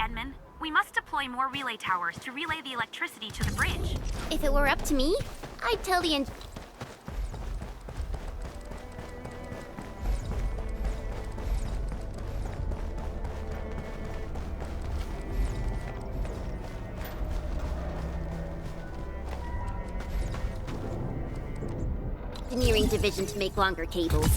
Edmund. We must deploy more relay towers to relay the electricity to the bridge. If it were up to me, I'd tell the engineering division to make longer cables.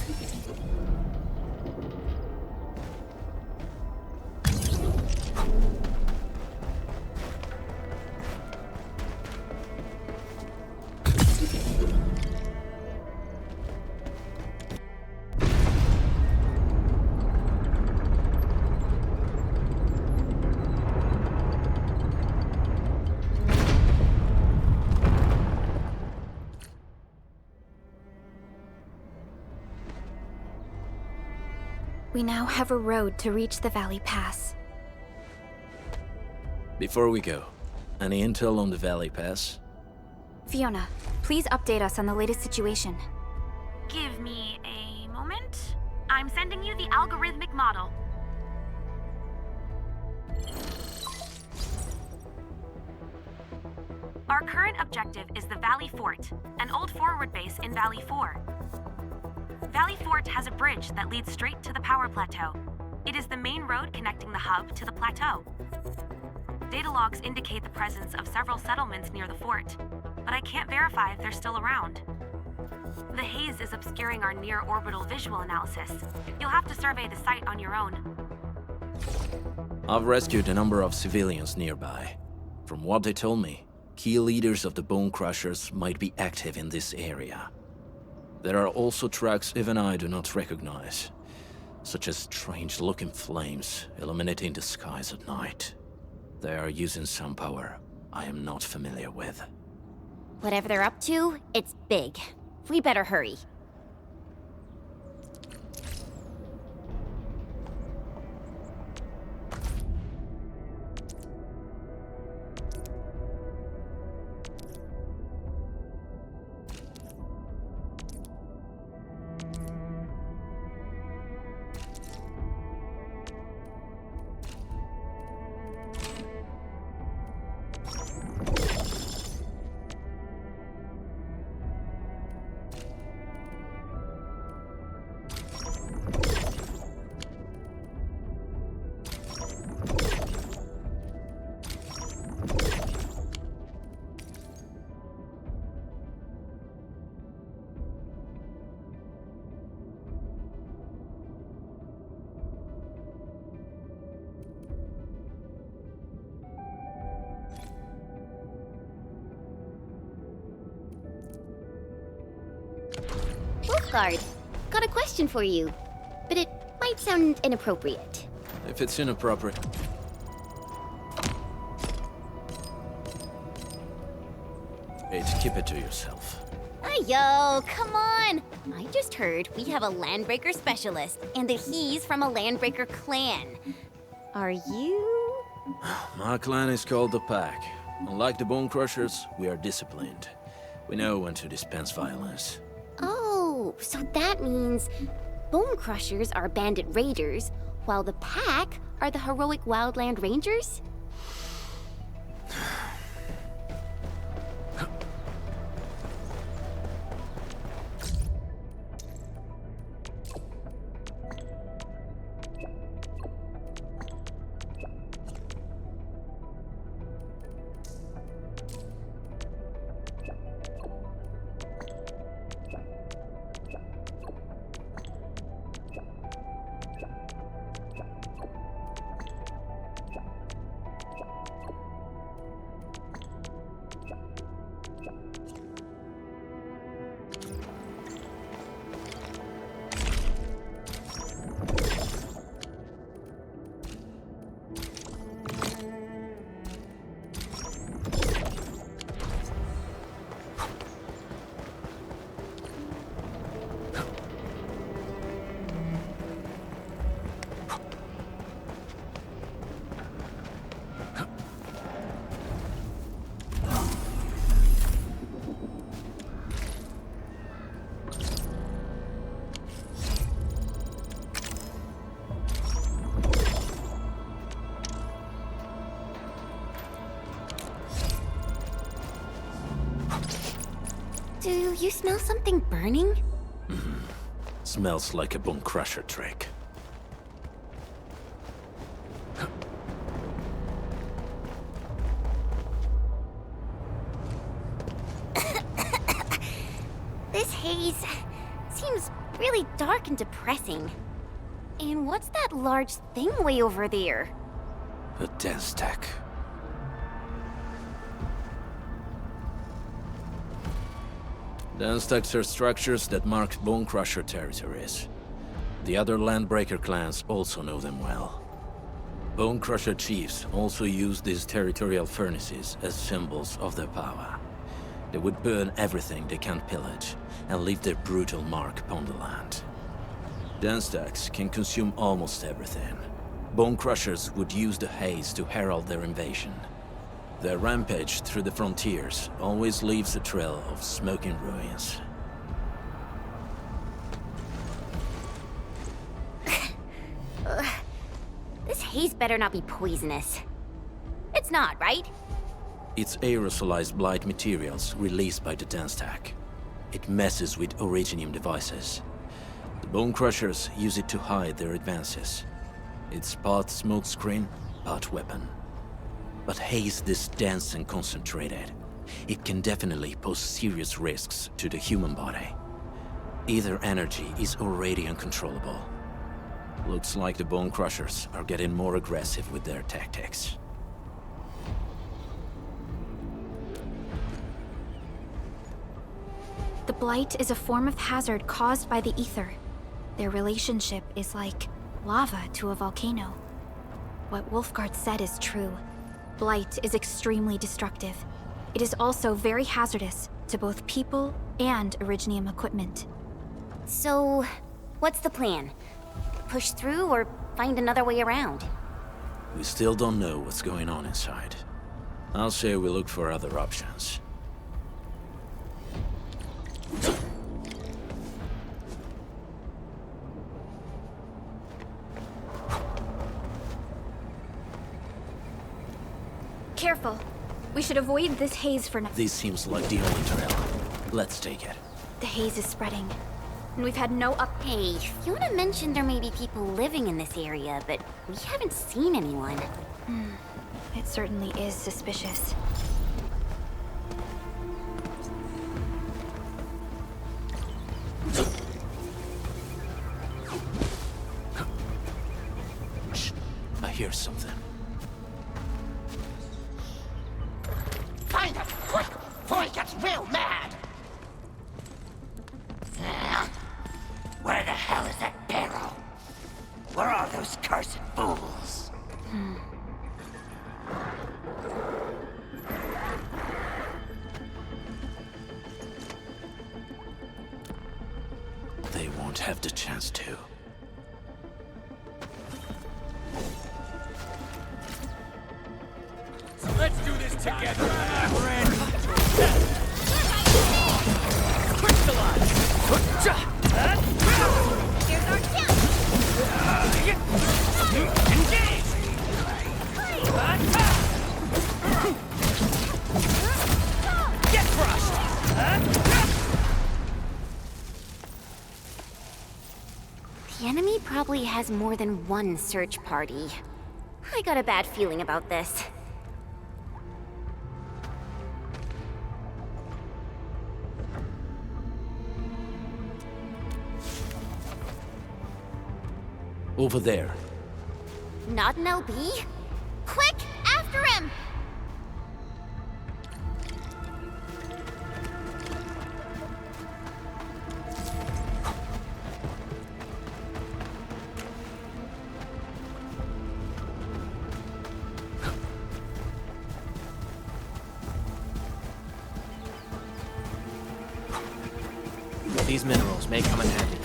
We now have a road to reach the Valley Pass. Before we go, any intel on the Valley Pass? Fiona, please update us on the latest situation. Give me a moment. I'm sending you the algorithmic model. Our current objective is the Valley Fort, an old forward base in Valley 4. Valley Fort has a bridge that leads straight to the power plateau. It is the main road connecting the hub to the plateau. Data logs indicate the presence of several settlements near the fort, but I can't verify if they're still around. The haze is obscuring our near-orbital visual analysis. You'll have to survey the site on your own. I've rescued a number of civilians nearby. From what they told me, key leaders of the Bone Crushers might be active in this area. There are also tracks even I do not recognize, such as strange-looking flames illuminating the skies at night. They are using some power I am not familiar with. Whatever they're up to, it's big. We better hurry. Wolfguard. Got a question for you, but it might sound inappropriate. If it's inappropriate... Wait, keep it to yourself. Yo, come on! I just heard we have a Landbreaker specialist, and that he's from a Landbreaker clan. Are you? My clan is called the Pack. Unlike the Bone Crushers, we are disciplined. We know when to dispense violence. Oh, so that means Bone Crushers are bandit raiders, while the Pack are the heroic Wildland Rangers? Do you smell something burning? Smells like a Bone Crusher trick. This haze seems really dark and depressing. And what's that large thing way over there? A dense stack. Dense stacks are structures that mark Bone Crusher territories. The other Landbreaker clans also know them well. Bone Crusher chiefs also use these territorial furnaces as symbols of their power. They would burn everything they can't pillage, and leave their brutal mark upon the land. Dense stacks can consume almost everything. Bone Crushers would use the haze to herald their invasion. Their rampage through the frontiers always leaves a trail of smoking ruins. This haze better not be poisonous. It's not, right? It's aerosolized blight materials released by the dense stack. It messes with Originium devices. The Bone Crushers use it to hide their advances. It's part smokescreen, part weapon. But haze this dense and concentrated. It can definitely pose serious risks to the human body. Either energy is already uncontrollable. Looks like the Bone Crushers are getting more aggressive with their tactics. The Blight is a form of hazard caused by the ether. Their relationship is like lava to a volcano. What Wolfguard said is true. Blight is extremely destructive. It is also very hazardous to both people and Originium equipment. So, what's the plan? Push through or find another way around? We still don't know what's going on inside. I'll say we look for other options. Careful. We should avoid this haze for now. This seems like the only trail. Let's take it. The haze is spreading, and we've had no up. Hey, Fiona mentioned there may be people living in this area, but we haven't seen anyone. It certainly is suspicious. Shh. I hear something. Find it, quick, before he gets real mad! Where are those cursed fools? They won't have the chance to. Let's do this together, friend. Here's our chance! Engage! Get crushed! The enemy probably has more than one search party. I got a bad feeling about this. Over there. Not an LB? Quick, after him! These minerals may come in handy.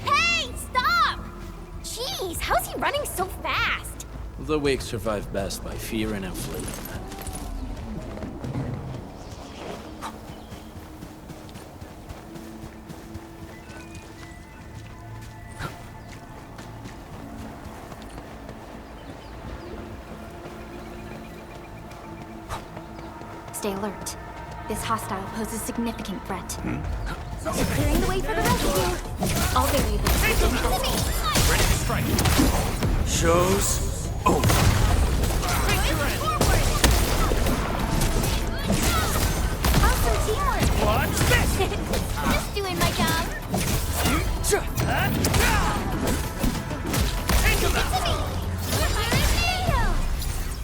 Hey, stop! Jeez, how's he running so fast? The weak survive best by fearing and fleeing. Stay alert. This hostile poses significant threat. Clearing the way for the rescue. All variables. Ready to strike. Show's over. Awesome teamwork. What's this? Just doing my job.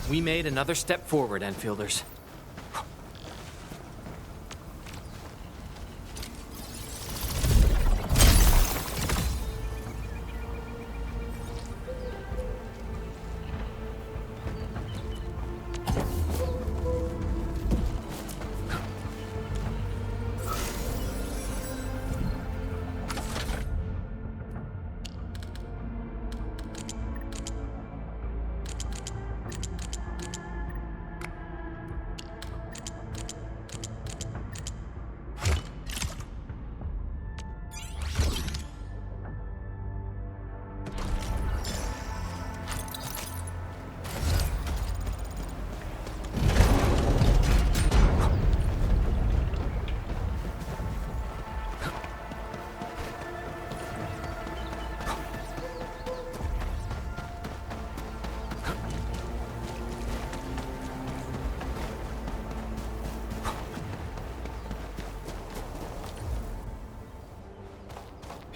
We made another step forward, Enfielders.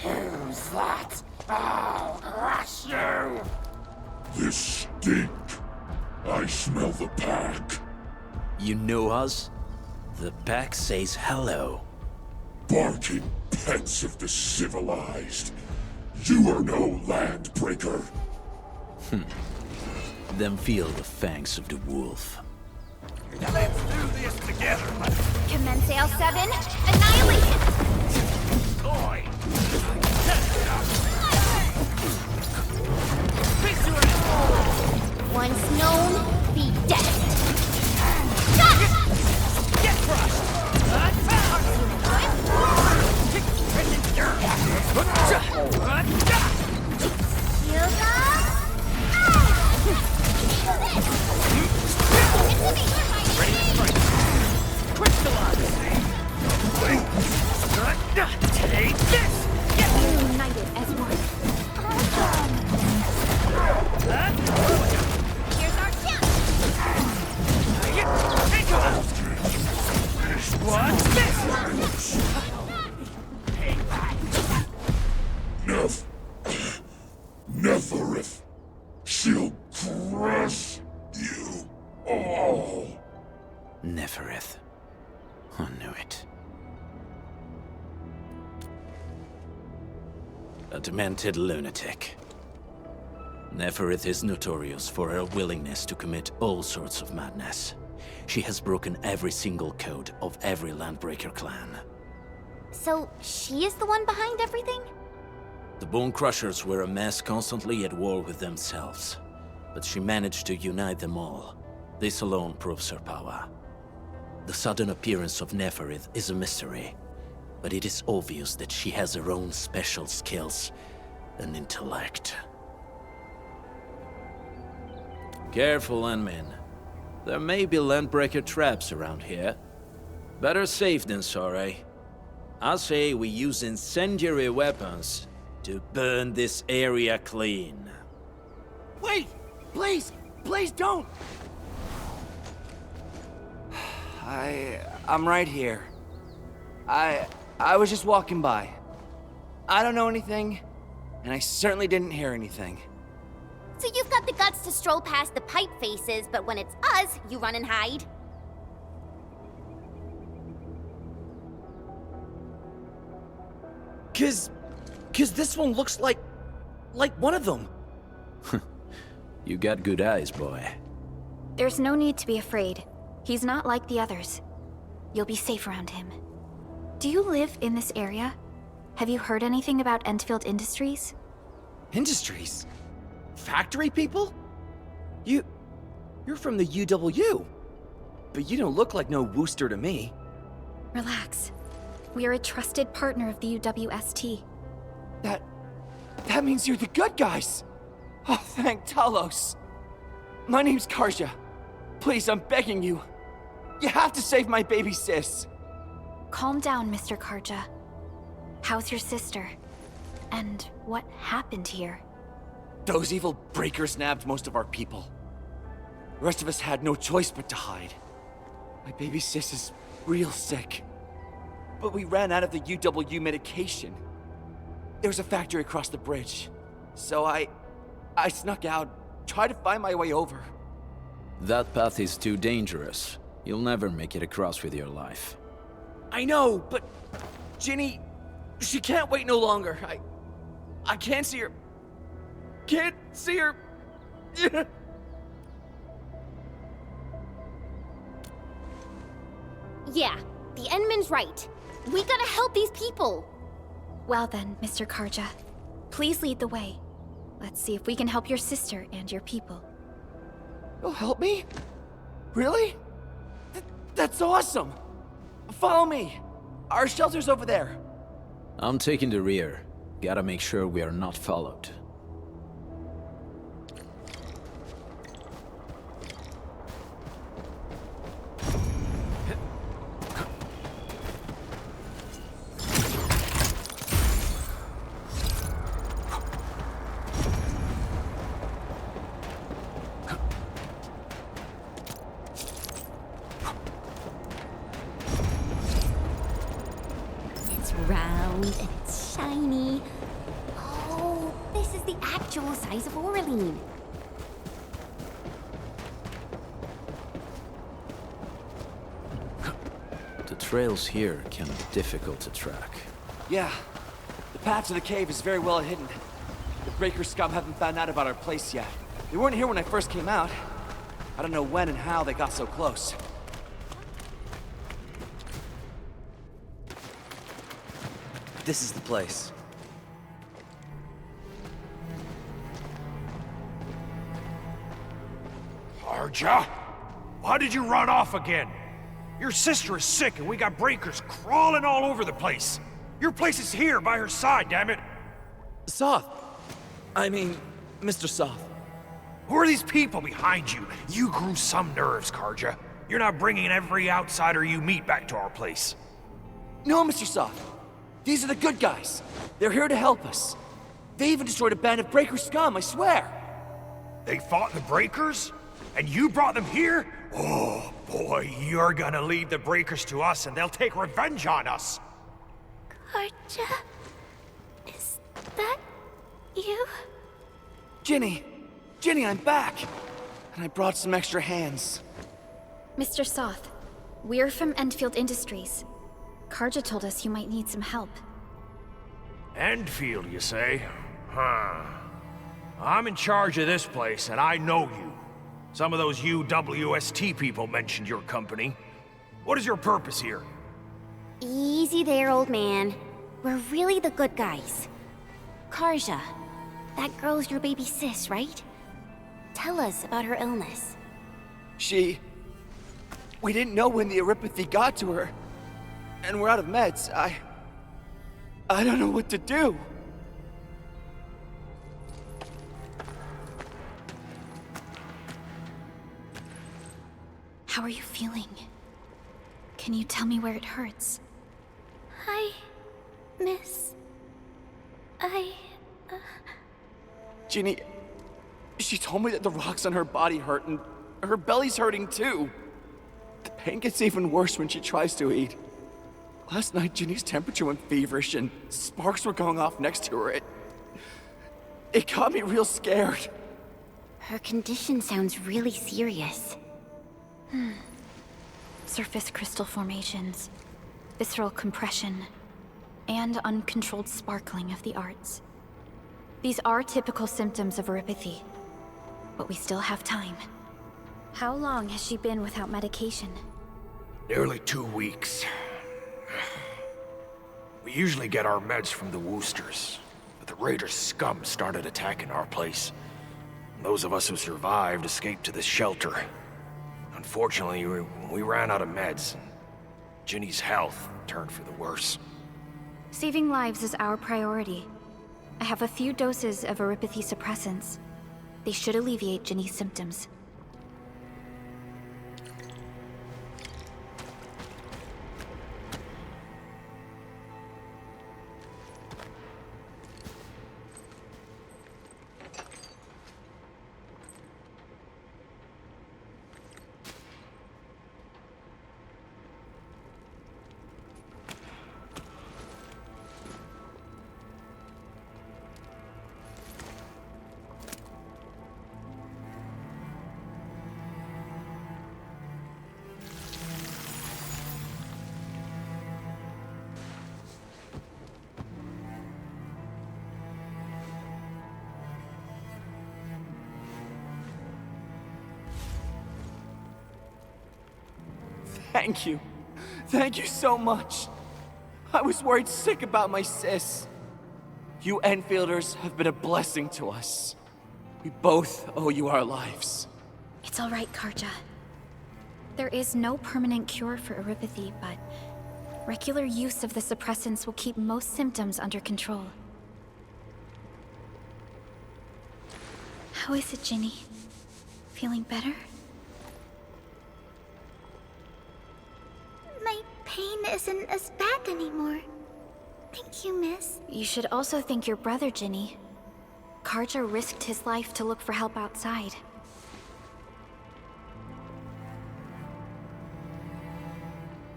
Who's that? I'll crush you! This stink. I smell the pack. You know us? The pack says hello. Barking pets of the civilized. You are no landbreaker. Then feel the fangs of the wolf. Let's do this together, Commence L7, annihilate it! toy! Once known, be dead. Get crushed! Shield up! Ready to strike. Crystallize! Take this! Neferith. She'll crush you all. Neferith. I knew it. A demented lunatic. Neferith is notorious for her willingness to commit all sorts of madness. She has broken every single code of every Landbreaker clan. So, she is the one behind everything? The Bone Crushers were a mess constantly at war with themselves. But she managed to unite them all. This alone proves her power. The sudden appearance of Neferith is a mystery, but it is obvious that she has her own special skills and intellect. Careful, Endmin. There may be Landbreaker traps around here. Better safe than sorry. I say we use incendiary weapons to burn this area clean. Wait! Please! Please don't! I'm right here. I was just walking by. I don't know anything, and I certainly didn't hear anything. So you've got the guts to stroll past the pipe faces, but when it's us, you run and hide? Cause this one looks like one of them. You got good eyes, boy. There's no need to be afraid. He's not like the others. You'll be safe around him. Do you live in this area? Have you heard anything about Endfield Industries? Industries? Factory people? You're from the UW. But you don't look like no Wooster to me. Relax. We are a trusted partner of the UWST. That means you're the good guys! Oh, thank Talos. My name's Karja. Please, I'm begging you. You have to save my baby sis. Calm down, Mr. Karja. How's your sister? And what happened here? Those evil breakers nabbed most of our people. The rest of us had no choice but to hide. My baby sis is real sick. But we ran out of the UW medication. There's a factory across the bridge. So I snuck out, tried to find my way over. That path is too dangerous. You'll never make it across with your life. I know, but Ginny, she can't wait no longer. I can't see her. Can't see her. Yeah, the Endman's right. We gotta help these people. Well then, Mr. Karja, please lead the way. Let's see if we can help your sister and your people. You'll help me? Really? That's awesome! Follow me! Our shelter's over there. I'm taking the rear. Gotta make sure we are not followed. Round and it's shiny. Oh, this is the actual size of Aureline. The trails here can be difficult to track. Yeah, the path to the cave is very well hidden. The Breaker scum haven't found out about our place yet. They weren't here when I first came out. I don't know when and how they got so close. This is the place. Karja? Why did you run off again? Your sister is sick and we got breakers crawling all over the place. Your place is here by her side, damn it. Soth. I mean, Mr. Soth. Who are these people behind you? You grew some nerves, Karja. You're not bringing every outsider you meet back to our place. No, Mr. Soth. These are the good guys. They're here to help us. They even destroyed a band of Breaker scum, I swear. They fought the Breakers? And you brought them here? Oh, boy, you're gonna lead the Breakers to us and they'll take revenge on us. Karja? Is that you? Ginny! Ginny, I'm back! And I brought some extra hands. Mr. Soth, we're from Endfield Industries. Karja told us you might need some help. Endfield, you say? Huh. I'm in charge of this place, and I know you. Some of those UWST people mentioned your company. What is your purpose here? Easy there, old man. We're really the good guys. Karja, that girl's your baby sis, right? Tell us about her illness. We didn't know when the Eurypathy got to her. And we're out of meds. I don't know what to do. How are you feeling? Can you tell me where it hurts? Hi, miss. Ginny, she told me that the rocks on her body hurt and her belly's hurting too. The pain gets even worse when she tries to eat. Last night, Ginny's temperature went feverish and sparks were going off next to her. It got me real scared. Her condition sounds really serious. Surface crystal formations, visceral compression, and uncontrolled sparkling of the arts. These are typical symptoms of eurypathy, but we still have time. How long has she been without medication? Nearly 2 weeks. We usually get our meds from the Woosters, but the Raiders' scum started attacking our place. Those of us who survived escaped to this shelter. Unfortunately, we ran out of meds, and Ginny's health turned for the worse. Saving lives is our priority. I have a few doses of eurypathy suppressants. They should alleviate Ginny's symptoms. Thank you. Thank you so much. I was worried sick about my sis. You Enfielders have been a blessing to us. We both owe you our lives. It's all right, Karja. There is no permanent cure for eurypathy, but regular use of the suppressants will keep most symptoms under control. How is it, Ginny? Feeling better? My pain isn't as bad anymore. Thank you, miss. You should also thank your brother, Ginny. Karja risked his life to look for help outside.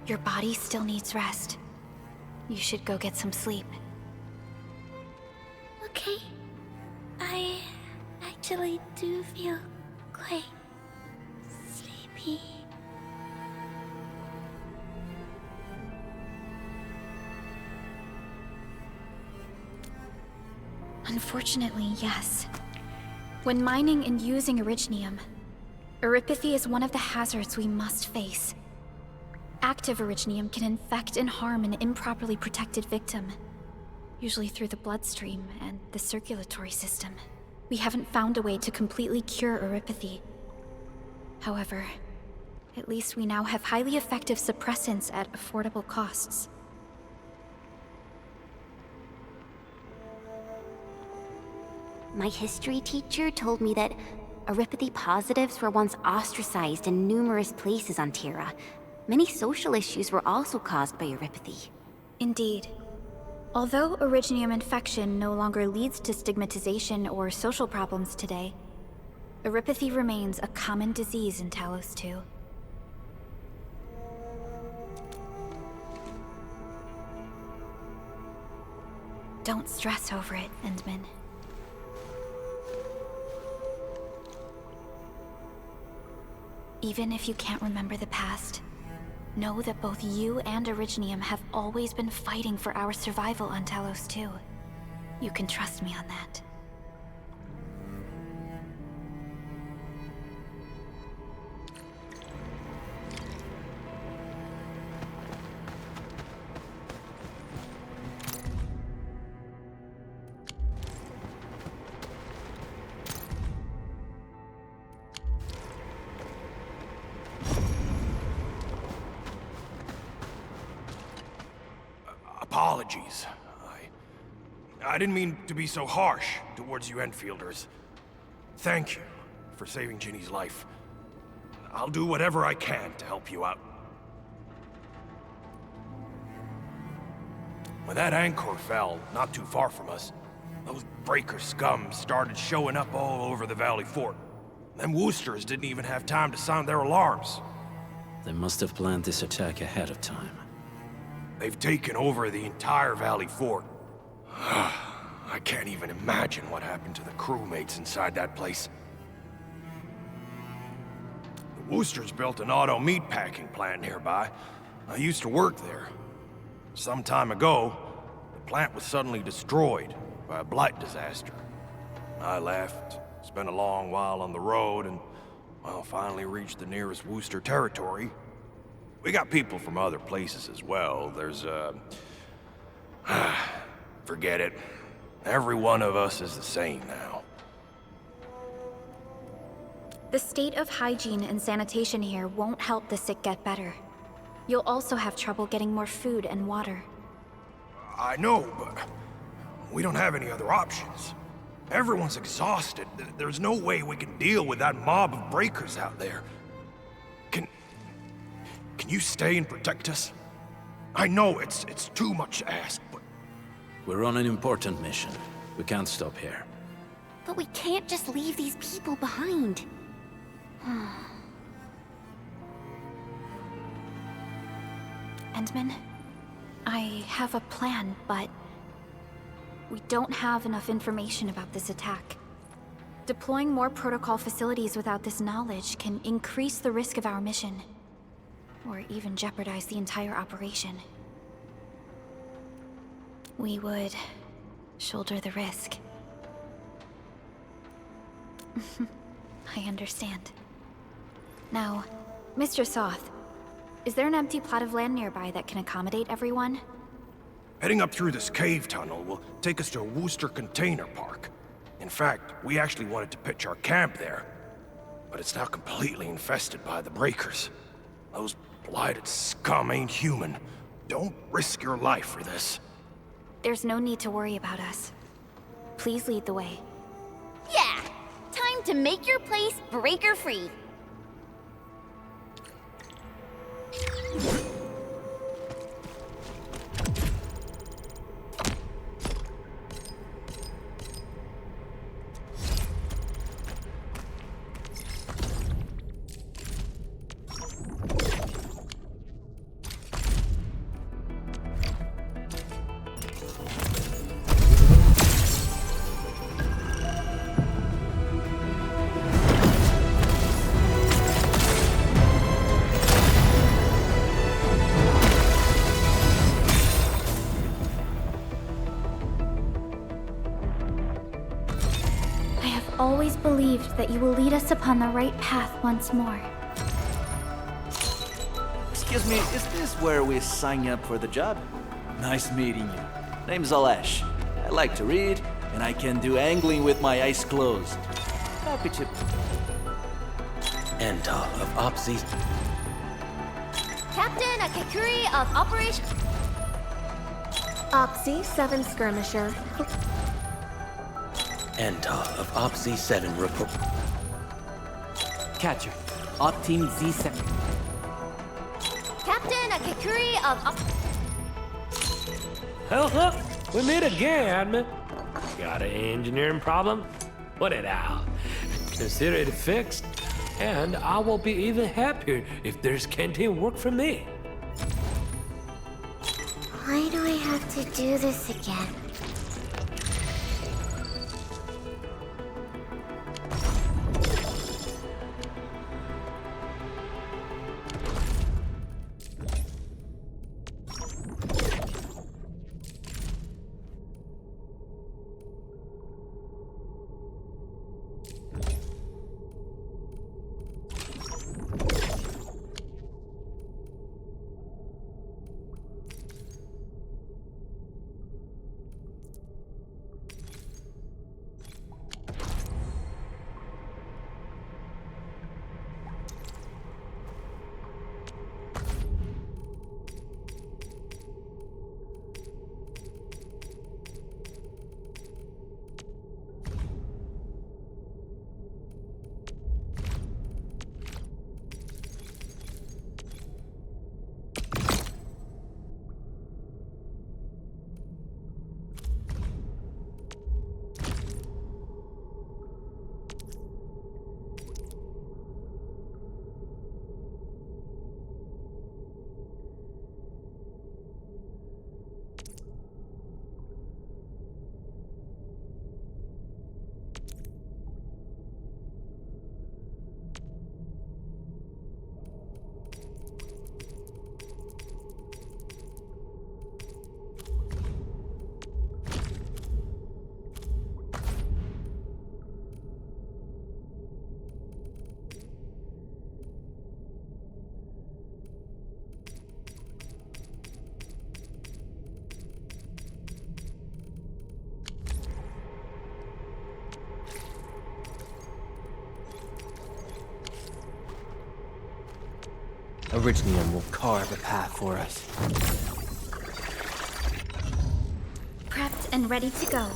Your body still needs rest. You should go get some sleep. Okay. I actually do feel quite sleepy. Unfortunately, yes. When mining and using Originium, eurypathy is one of the hazards we must face. Active Originium can infect and harm an improperly protected victim, usually through the bloodstream and the circulatory system. We haven't found a way to completely cure eurypathy. However, at least we now have highly effective suppressants at affordable costs. My history teacher told me that eurypathy positives were once ostracized in numerous places on Terra. Many social issues were also caused by eurypathy. Indeed. Although Originium infection no longer leads to stigmatization or social problems today, eurypathy remains a common disease in Talos 2. Don't stress over it, Endman. Even if you can't remember the past, know that both you and Originium have always been fighting for our survival on Talos 2. You can trust me on that. Apologies. I didn't mean to be so harsh towards you Enfielders. Thank you for saving Ginny's life. I'll do whatever I can to help you out. When that anchor fell not too far from us, those breaker scum started showing up all over the Valley Fort. Them Woosters didn't even have time to sound their alarms. They must have planned this attack ahead of time. They've taken over the entire Valley Fort. I can't even imagine what happened to the crewmates inside that place. The Woosters built an auto meatpacking plant nearby. I used to work there. Some time ago, the plant was suddenly destroyed by a blight disaster. I left, spent a long while on the road, and, well, finally reached the nearest Wooster territory. We got people from other places as well. There's, forget it. Every one of us is the same now. The state of hygiene and sanitation here won't help the sick get better. You'll also have trouble getting more food and water. I know, but we don't have any other options. Everyone's exhausted. There's no way we can deal with that mob of breakers out there. Can you stay and protect us? I know it's too much to ask, but... We're on an important mission. We can't stop here. But we can't just leave these people behind. Endman, I have a plan, but we don't have enough information about this attack. Deploying more protocol facilities without this knowledge can increase the risk of our mission, or even jeopardize the entire operation. We would shoulder the risk. I understand. Now, Mr. Soth, is there an empty plot of land nearby that can accommodate everyone? Heading up through this cave tunnel will take us to a Wooster container park. In fact, we actually wanted to pitch our camp there, but it's now completely infested by the breakers. Those blighted scum ain't human. Don't risk your life for this. There's no need to worry about us. Please lead the way. Yeah! Time to make your place breaker-free. Always believed that you will lead us upon the right path once more. Excuse me, is this where we sign up for the job? Nice meeting you. Name's Alesh. I like to read, and I can do angling with my eyes closed. Happy to... Endal of Opsies. Captain Akakuri of Operation... Opsy 7 Skirmisher. Endal of Opsy 7 report. Catcher. Op Team Z7. Captain Akakuri of... Hello, we meet again. Got an engineering problem? Put it out. Consider it fixed, and I will be even happier if there's canteen work for me. Why do I have to do this again? Originium will carve a path for us. Prepped and ready to go.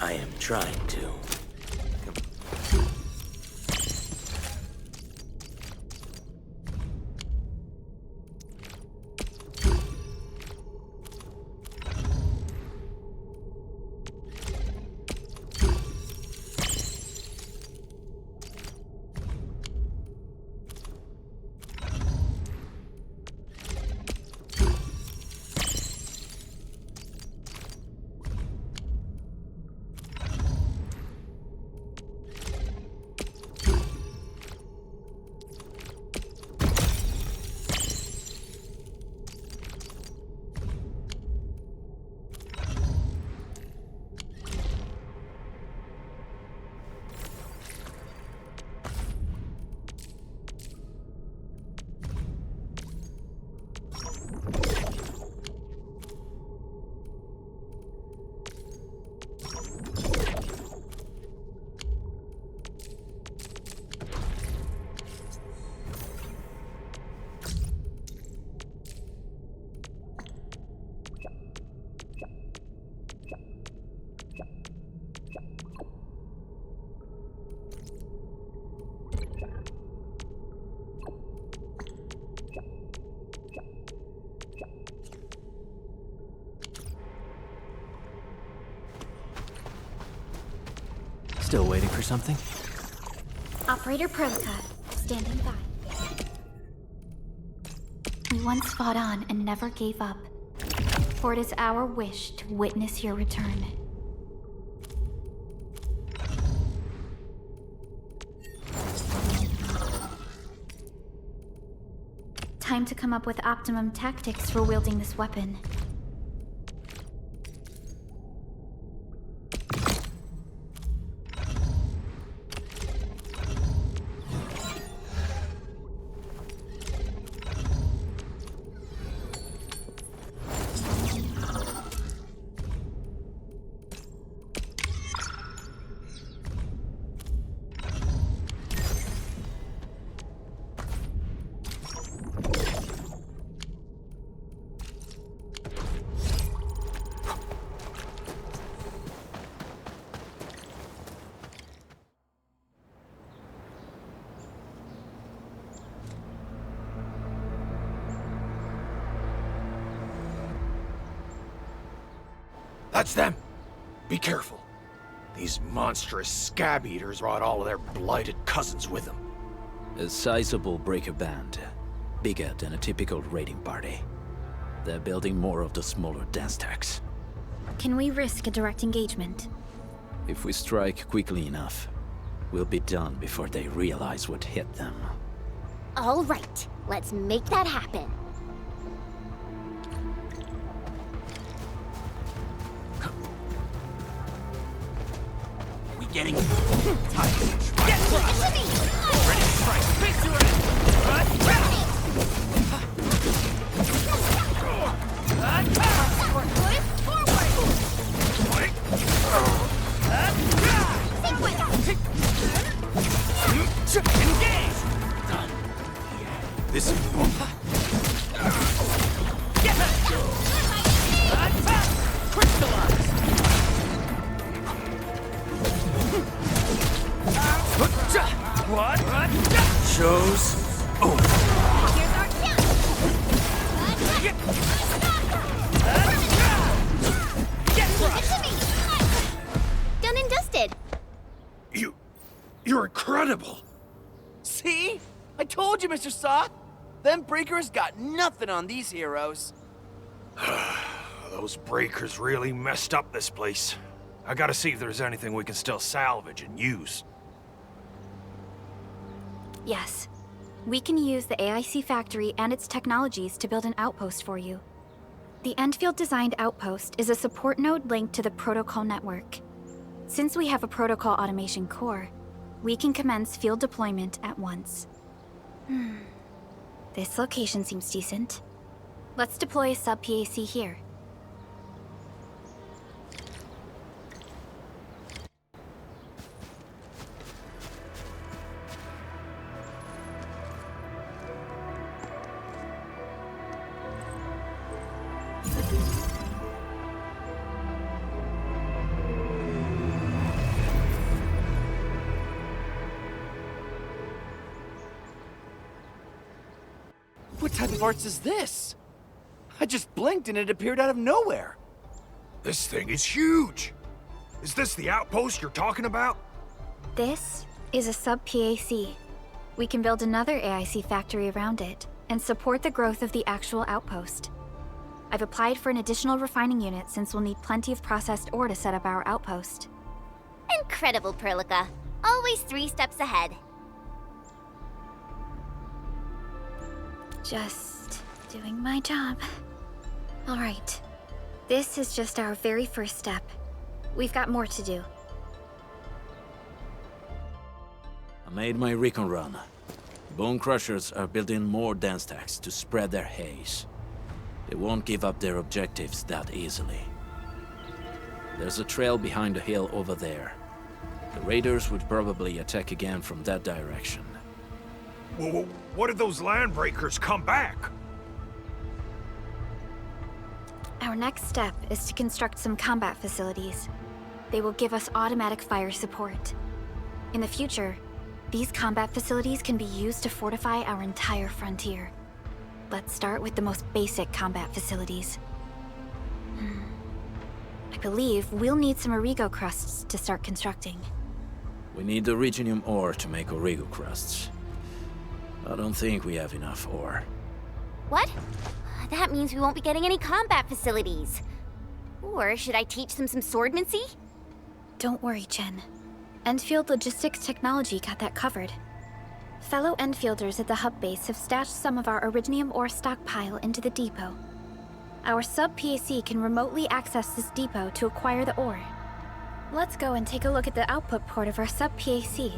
I am trying to. Still waiting for something? Operator Protocol, standing by. We once fought on and never gave up. For it is our wish to witness your return. Time to come up with optimum tactics for wielding this weapon. That's them! Be careful. These monstrous scab eaters brought all of their blighted cousins with them. A sizable breaker band. Bigger than a typical raiding party. They're building more of the smaller dance tags. Can we risk a direct engagement? If we strike quickly enough, we'll be done before they realize what hit them. All right, let's make that happen. Getting tired. Get crushed! Ready to strike. Face your end! Engage! This is... Get crystallize! What? Show's over. Here's our chance! Done and dusted. You're incredible. See? I told you, Mr. Saw. Them breakers got nothing on these heroes. Those breakers really messed up this place. I gotta see if there's anything we can still salvage and use. Yes. We can use the AIC factory and its technologies to build an outpost for you. The Endfield designed outpost is a support node linked to the protocol network. Since we have a protocol automation core, we can commence field deployment at once. This location seems decent. Let's deploy a sub-PAC here. What type of arts is this? I just blinked and it appeared out of nowhere. This thing is huge! Is this the outpost you're talking about? This is a sub-PAC. We can build another AIC factory around it and support the growth of the actual outpost. I've applied for an additional refining unit since we'll need plenty of processed ore to set up our outpost. Incredible, Perlica. Always 3 steps ahead. Just doing my job. All right. This is just our very first step. We've got more to do. I made my recon run. Bone Crushers are building more dance stacks to spread their haze. They won't give up their objectives that easily. There's a trail behind the hill over there. The raiders would probably attack again from that direction. Well, what if those landbreakers come back? Our next step is to construct some combat facilities. They will give us automatic fire support. In the future, these combat facilities can be used to fortify our entire frontier. Let's start with the most basic combat facilities. I believe we'll need some Origo crusts to start constructing. We need the Originium ore to make Origo crusts. I don't think we have enough ore. What? That means we won't be getting any combat facilities. Or should I teach them some swordmancy? Don't worry, Chen. Endfield Logistics Technology got that covered. Fellow Endfielders at the hub base have stashed some of our Originium ore stockpile into the depot. Our sub-PAC can remotely access this depot to acquire the ore. Let's go and take a look at the output port of our sub-PAC.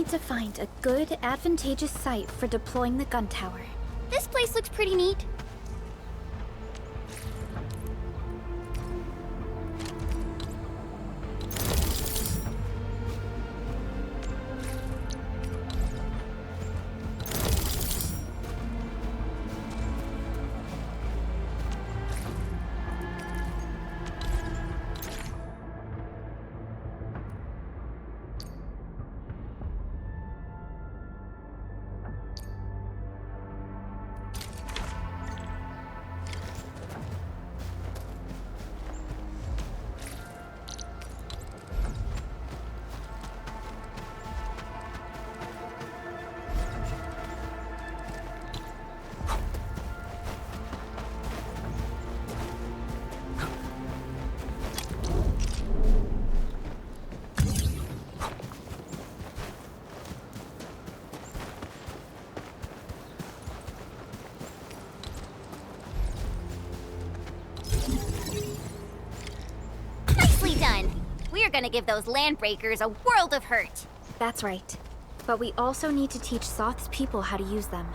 to find a good, advantageous site for deploying the gun tower. This place looks pretty neat. Nicely done. We're gonna give those landbreakers a world of hurt. That's right. But we also need to teach Soth's people how to use them.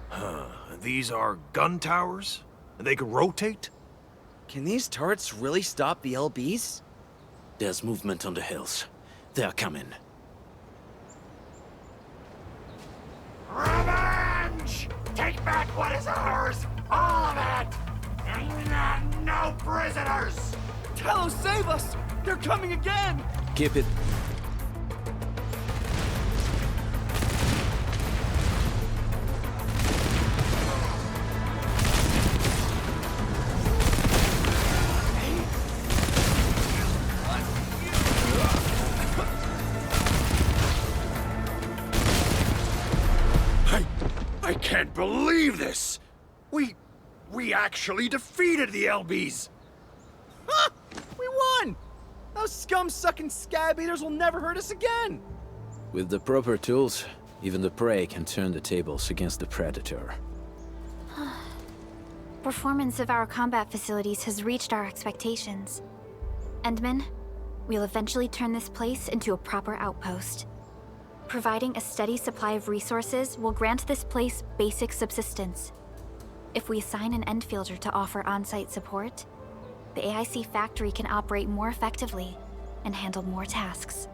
Huh. These are gun towers? And they can rotate? Can these turrets really stop the LBs? There's movement on the hills. They're coming. Revenge! Take back what is ours! All of it! And no prisoners! Talos, save us! They're coming again! Keep it. I can't believe this! We actually defeated the LBs! Ha! We won! Those scum-sucking scab eaters will never hurt us again! With the proper tools, even the prey can turn the tables against the predator. Performance of our combat facilities has reached our expectations. Endman, we'll eventually turn this place into a proper outpost. Providing a steady supply of resources will grant this place basic subsistence. If we assign an Endfielder to offer on-site support, the AIC factory can operate more effectively and handle more tasks.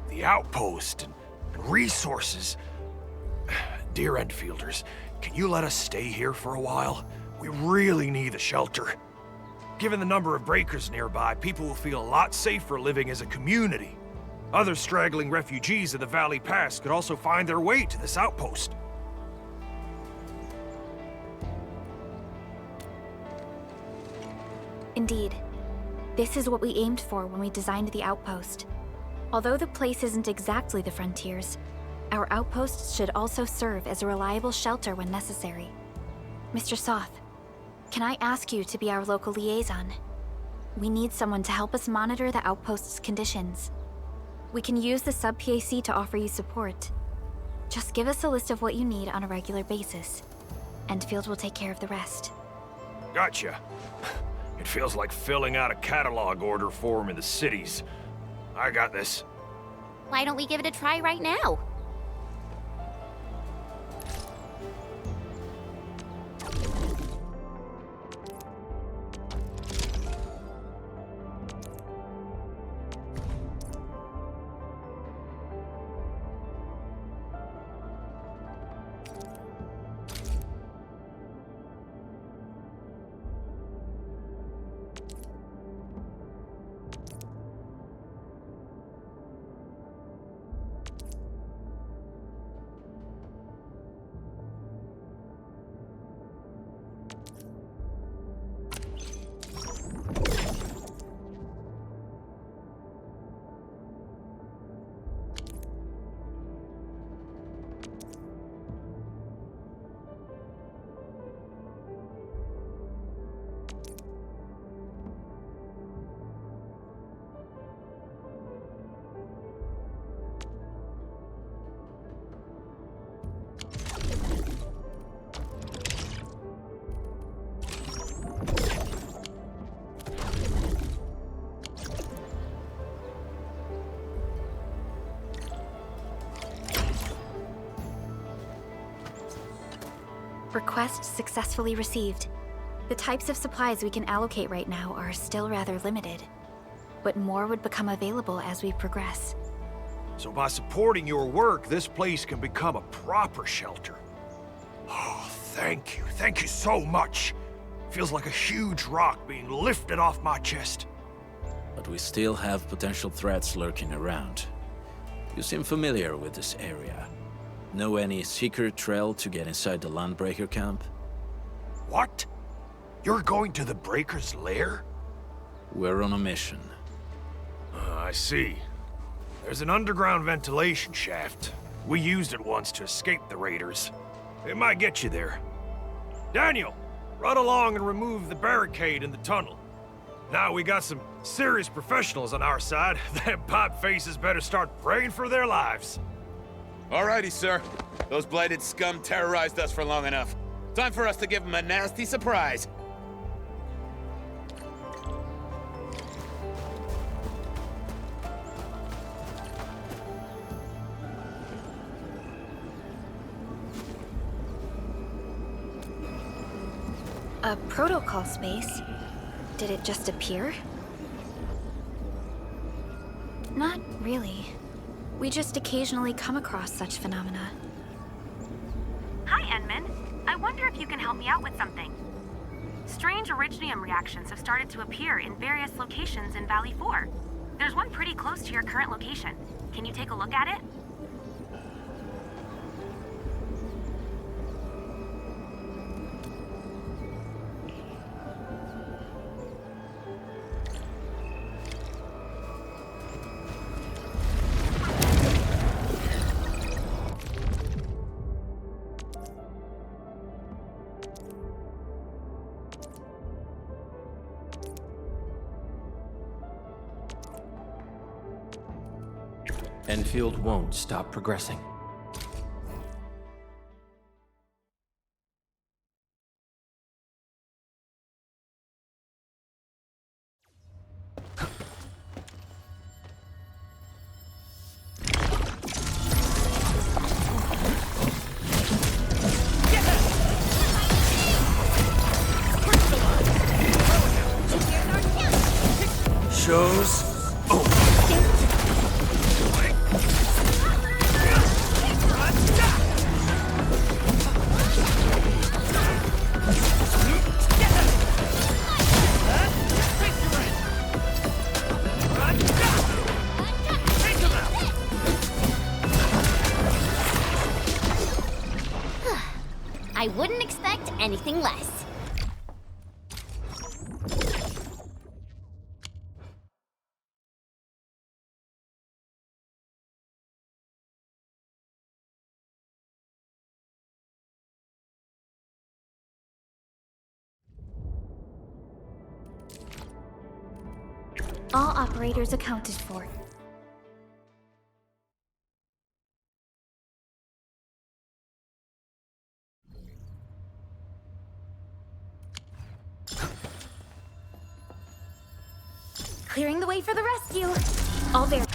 The outpost and resources. Dear Endfielders, can you let us stay here for a while? We really need the shelter. Given the number of breakers nearby, people will feel a lot safer living as a community. Other straggling refugees of the Valley Pass could also find their way to this outpost. Indeed. This is what we aimed for when we designed the outpost. Although the place isn't exactly the frontiers, our outposts should also serve as a reliable shelter when necessary. Mr. Soth, can I ask you to be our local liaison? We need someone to help us monitor the outpost's conditions. We can use the sub-PAC to offer you support. Just give us a list of what you need on a regular basis. Endfield will take care of the rest. Gotcha. It feels like filling out a catalog order form in the cities. I got this. Why don't we give it a try right now? Request successfully received. The types of supplies we can allocate right now are still rather limited, but more would become available as we progress. So by supporting your work, this place can become a proper shelter. Oh, thank you. Thank you so much. Feels like a huge rock being lifted off my chest. But we still have potential threats lurking around. You seem familiar with this area. Know any secret trail to get inside the Landbreaker camp? What? You're going to the Breaker's lair? We're on a mission. I see. There's an underground ventilation shaft. We used it once to escape the raiders. It might get you there. Daniel, run along and remove the barricade in the tunnel. Now we got some serious professionals on our side. Them pipe faces better start praying for their lives. Alrighty, sir. Those blighted scum terrorized us for long enough. Time for us to give them a nasty surprise. A protocol space? Did it just appear? Not really. We just occasionally come across such phenomena. Hi, Enman. I wonder if you can help me out with something. Strange originium reactions have started to appear in various locations in Valley 4. There's one pretty close to your current location. Can you take a look at it? Endfield won't stop progressing. Shows. I wouldn't expect anything less. All operators accounted for. Clearing the way for the rescue. All there.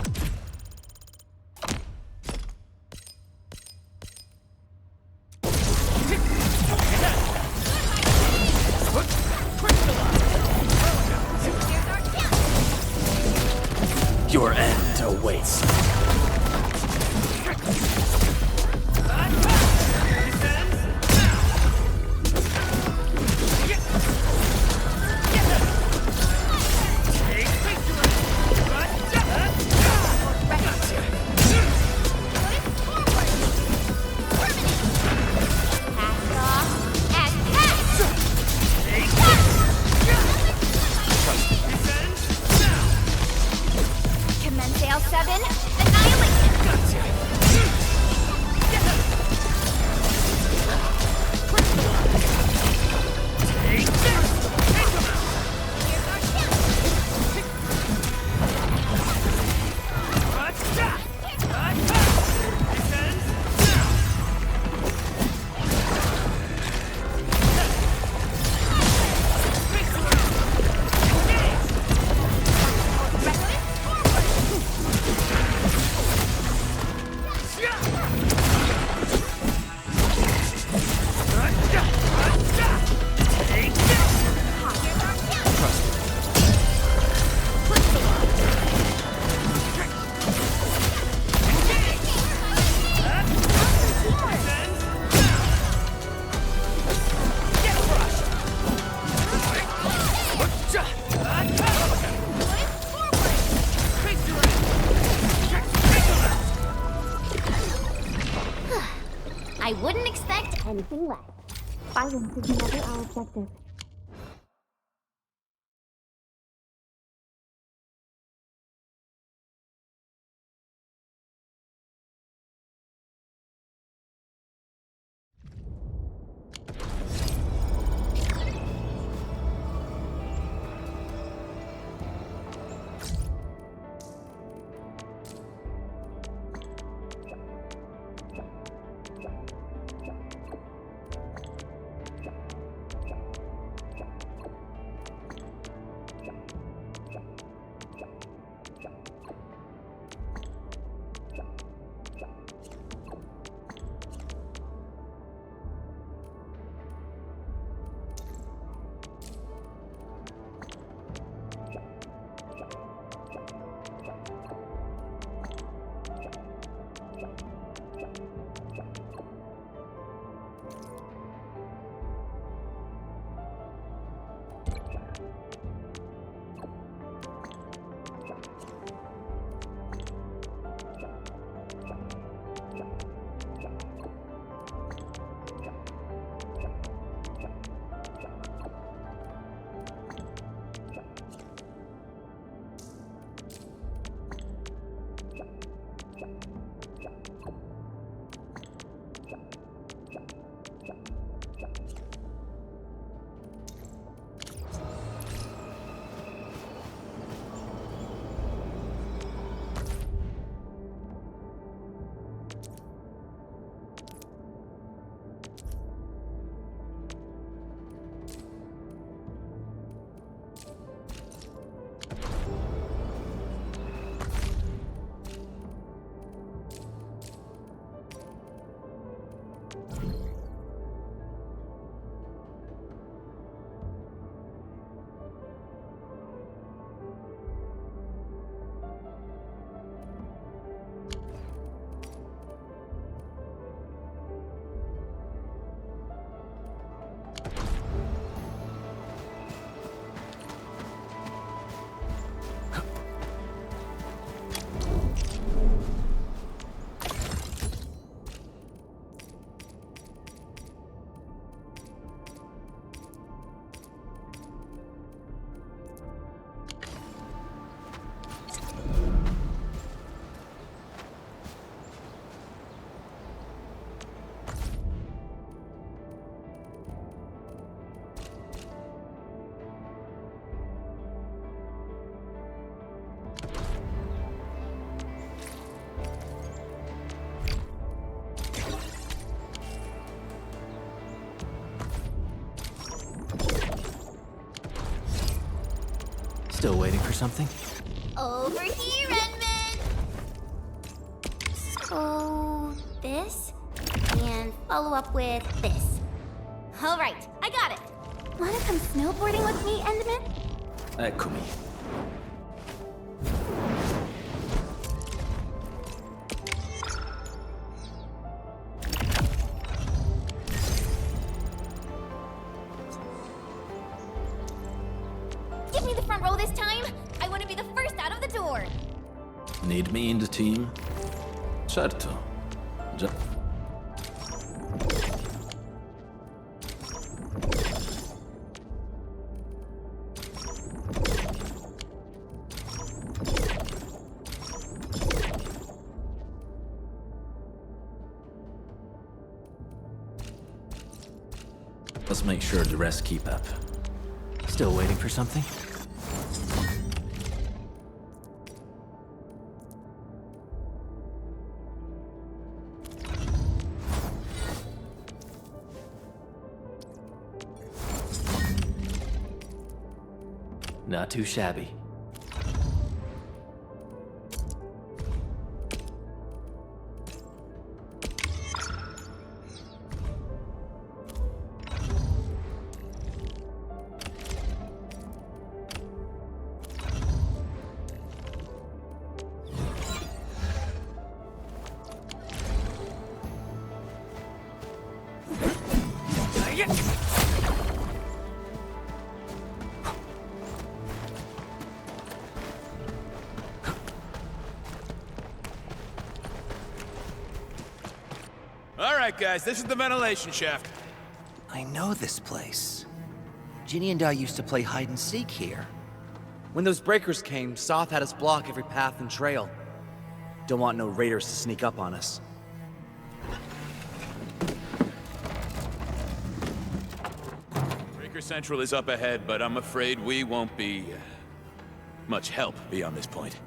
Your end awaits. Commence L7. anything less. Violence is never our objective. Still waiting for something? Over here, Edmund! So, this? And follow up with this. Alright, I got it! Wanna come snowboarding with me, Edmund? Eccomi. Give me the front row this time! I want to be the first out of the door! Need me in the team? Certo. Già. Let's make sure the rest keep up. Still waiting for something? Not too shabby. right, guys, this is the ventilation shaft. I know this place. Ginny and I used to play hide and seek here. When those breakers came, Soth had us block every path and trail. Don't want no raiders to sneak up on us. Breaker Central is up ahead, but I'm afraid we won't be much help beyond this point.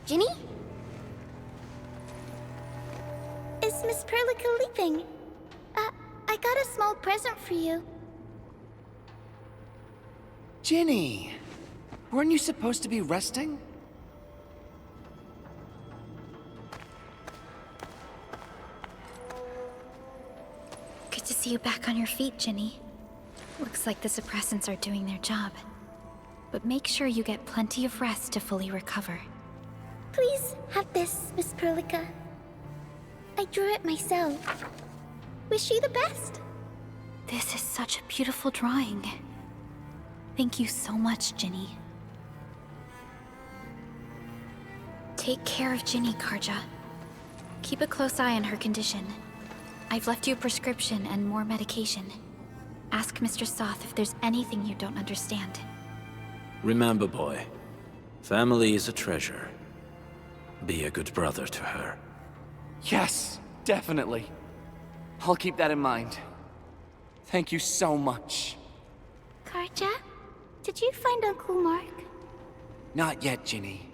Ginny? Is Miss Perlica leaving? I got a small present for you. Ginny! Weren't you supposed to be resting? Good to see you back on your feet, Ginny. Looks like the suppressants are doing their job. But make sure you get plenty of rest to fully recover. Please have this, Miss Perlica. I drew it myself. Wish you the best. This is such a beautiful drawing. Thank you so much, Ginny. Take care of Ginny, Karja. Keep a close eye on her condition. I've left you a prescription and more medication. Ask Mr. Soth if there's anything you don't understand. Remember, boy, family is a treasure. Be a good brother to her. Yes, definitely. I'll keep that in mind. Thank you so much. Karja, did you find Uncle Mark? Not yet, Ginny.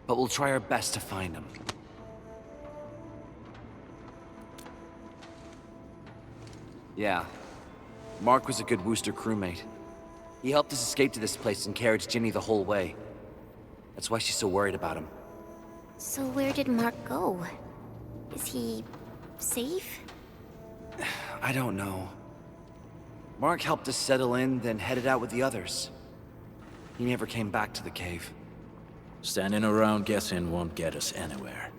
But we'll try our best to find him. Yeah. Mark was a good Wooster crewmate. He helped us escape to this place and carried Ginny the whole way. That's why she's so worried about him. So where did Mark go? Is he safe? I don't know. Mark helped us settle in, then headed out with the others. He never came back to the cave. Standing around guessing won't get us anywhere.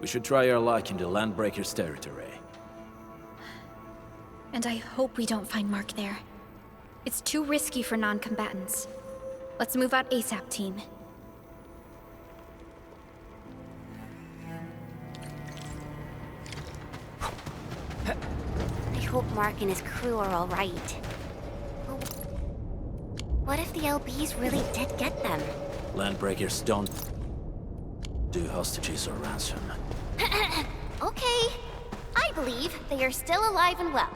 We should try our luck in the Landbreakers' territory. And I hope we don't find Mark there. It's too risky for non-combatants. Let's move out ASAP, team. I hope Mark and his crew are all right. What if the LBs really did get them? Landbreakers don't do hostages or ransom. Okay. I believe they are still alive and well.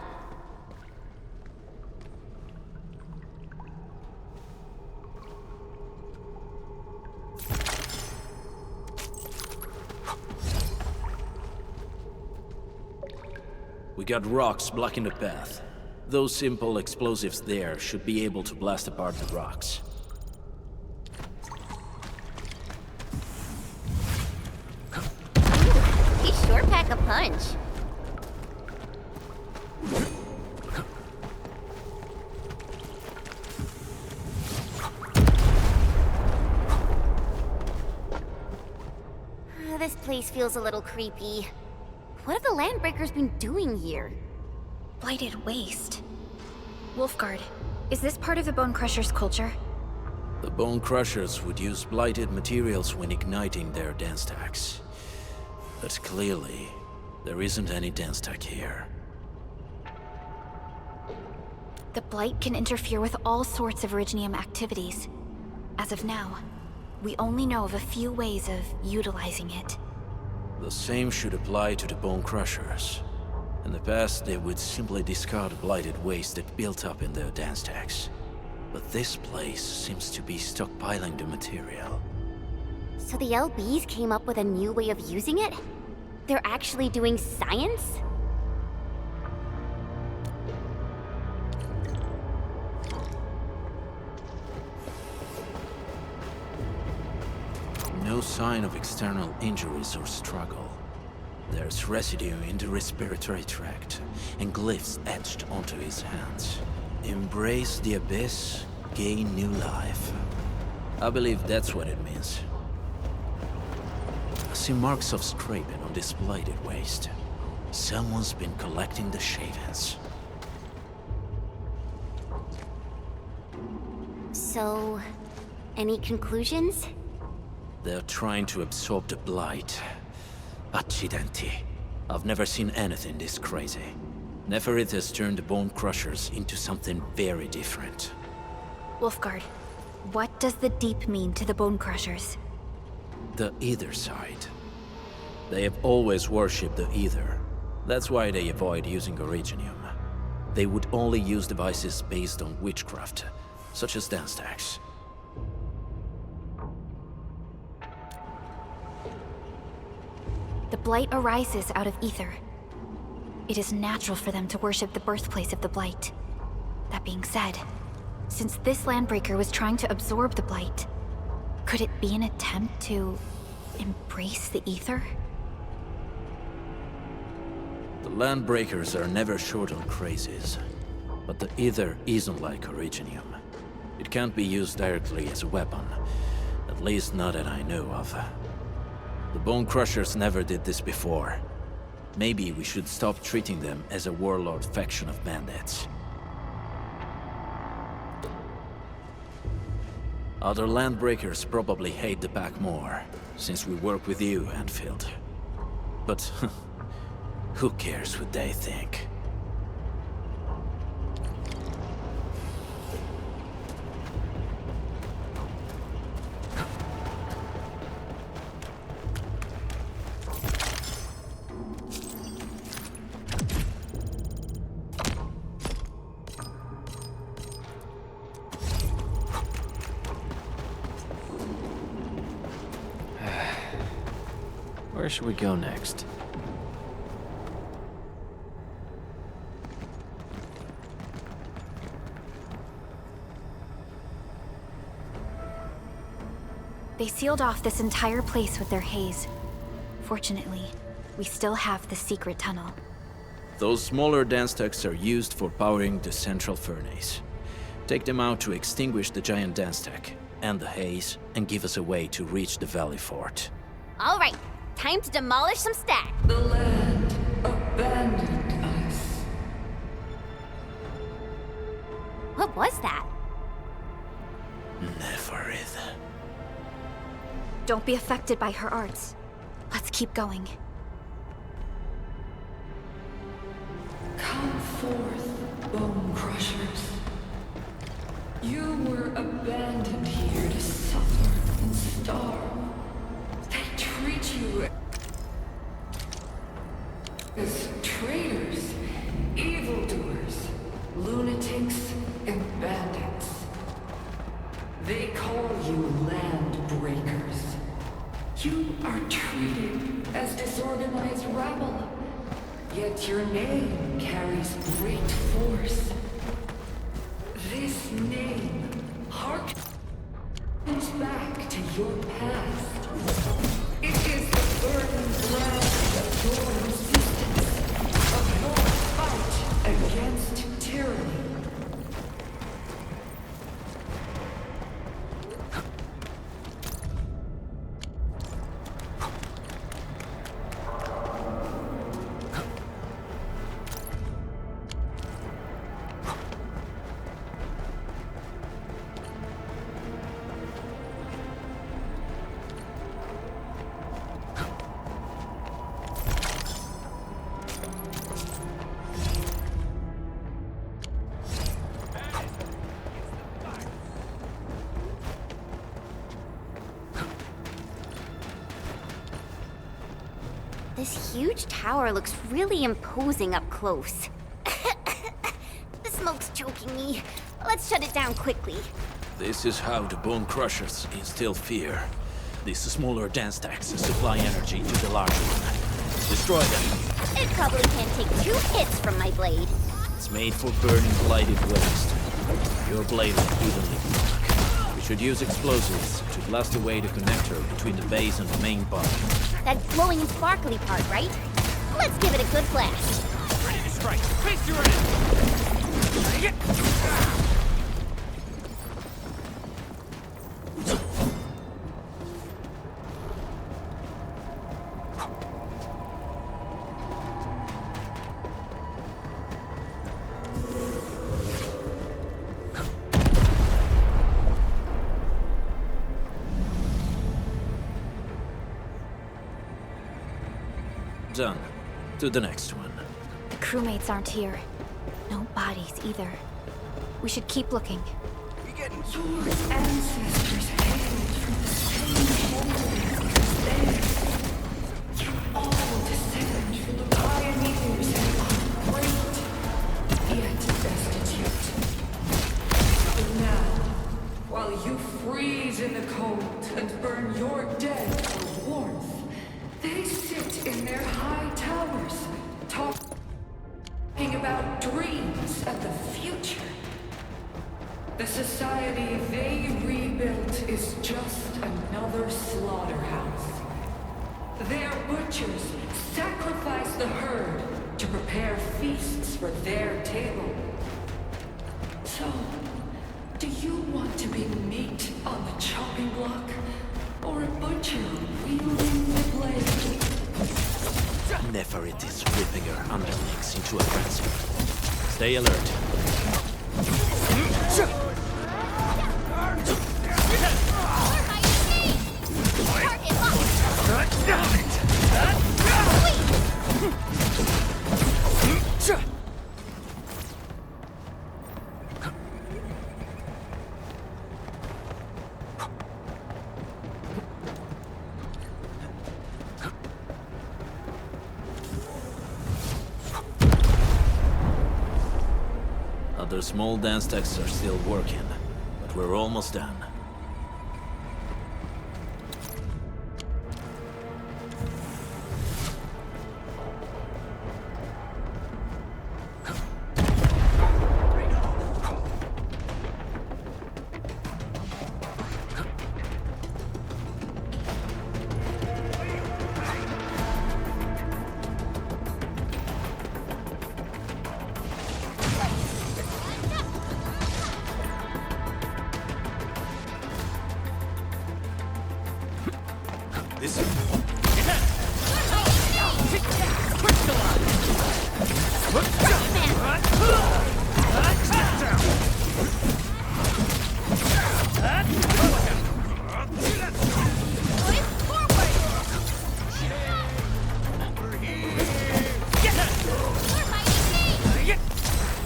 We got rocks blocking the path. Those simple explosives there should be able to blast apart the rocks. He sure pack a punch. This place feels a little creepy. What have the Landbreakers been doing here? Blighted waste. Wolfguard, is this part of the Bone Crusher's culture? The Bone Crushers would use blighted materials when igniting their dance stacks. But clearly, there isn't any dance stack here. The Blight can interfere with all sorts of Originium activities. As of now, we only know of a few ways of utilizing it. The same should apply to the Bone Crushers. In the past, they would simply discard blighted waste that built up in their dance stacks. But this place seems to be stockpiling the material. So the LBs came up with a new way of using it? They're actually doing science? No sign of external injuries or struggle. There's residue in the respiratory tract, and glyphs etched onto his hands. Embrace the abyss, gain new life. I believe that's what it means. I see marks of scraping on this blighted waste. Someone's been collecting the shavings. So, Any conclusions? They're trying to absorb the blight. Accidenti. I've never seen anything this crazy. Neferith has turned the Bone Crushers into something very different. Wolfguard, what does the Deep mean to the Bone Crushers? The Ether side. They have always worshipped the Ether. That's why they avoid using Originium. They would only use devices based on witchcraft, such as dance tags. The Blight arises out of Ether. It is natural for them to worship the birthplace of the Blight. That being said, since this Landbreaker was trying to absorb the Blight, could it be an attempt to embrace the Ether? The Landbreakers are never short on crazes, but the Ether isn't like Originium. It can't be used directly as a weapon, at least not that I know of. The Bone Crushers never did this before. Maybe we should stop treating them as a warlord faction of bandits. Other Landbreakers probably hate the pack more, since we work with you, Endfield. But who cares what they think? Where should we go next? They sealed off this entire place with their haze. Fortunately, we still have the secret tunnel. Those smaller dance tags are used for powering the central furnace. Take them out to extinguish the giant dance tag and the haze, and give us a way to reach the Valley Fort. All right, time to demolish some stack. The land abandoned us. What was that? Neferith. Don't be affected by her arts. Let's keep going. Come forth, Bone Crushers. You were abandoned here to suffer and starve. They treat you as traitors, evildoers, lunatics, and bandits. They call you land breakers. You are treated as disorganized rabble, yet your name carries great force. This name harkens back to your past. It is the burdened ground of your resistance, of your fight against tyranny. This huge tower looks really imposing up close. The smoke's choking me. Let's shut it down quickly. This is how the Bone Crushers instill fear. These smaller dance tags supply energy to the larger one. Destroy them. It probably can't take 2 hits from my blade. It's made for burning blighted waste. Your blade will evenly work. We should use explosives to blast away the connector between the base and the main body. That glowing and sparkly part, right? Let's give it a good blast. Ready to strike. Face your end. To the next one. The crewmates aren't here. No bodies either. We should keep looking. Your ancestors hailed from the same shoulders as theirs. You all descend from the pioneers and are great, yet destitute. But now, while you freeze in the cold and burn your dead for warmth, they sit in their high towers, talking about dreams and the future. The society they rebuilt is just another slaughterhouse. Their butchers sacrifice the herd to prepare feasts for their table. So, do you want to be meat on the chopping block? Or a butcher wielding the blade? Neferit is ripping her underlings into a frenzy. Stay alert. Other small dance techs are still working, but we're almost done.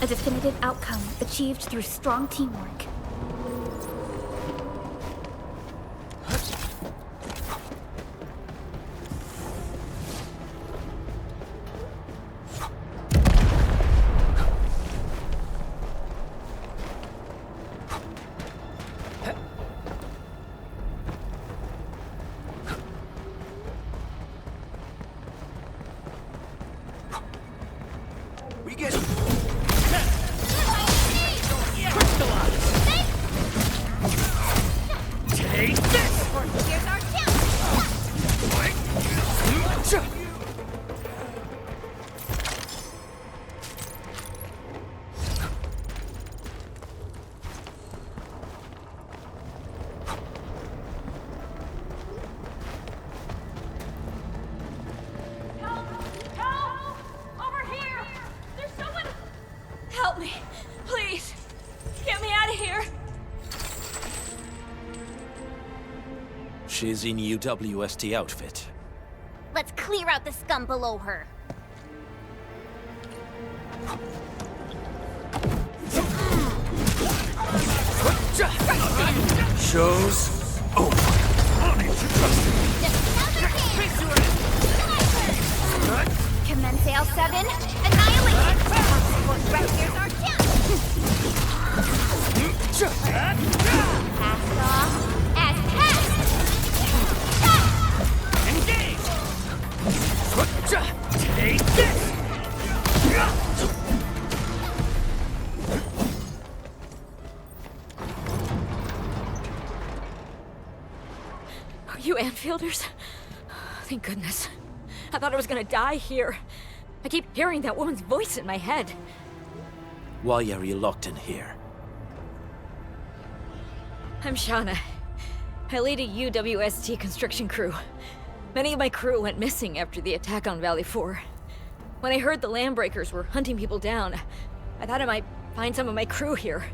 A definitive outcome achieved through strong teamwork. Help me, please. Get me out of here. She's in UWST outfit. Let's clear out the scum below her. Show's over. Commence AL7, annihilate! Right here's our chance! Passed off as passed! Engage! Take this! Are you Anfielders? Thank goodness. I thought I was gonna die here. I keep hearing that woman's voice in my head. Why are you locked in here? I'm Shauna. I lead a UWST construction crew. Many of my crew went missing after the attack on Valley 4. When I heard the Landbreakers were hunting people down, I thought I might find some of my crew here.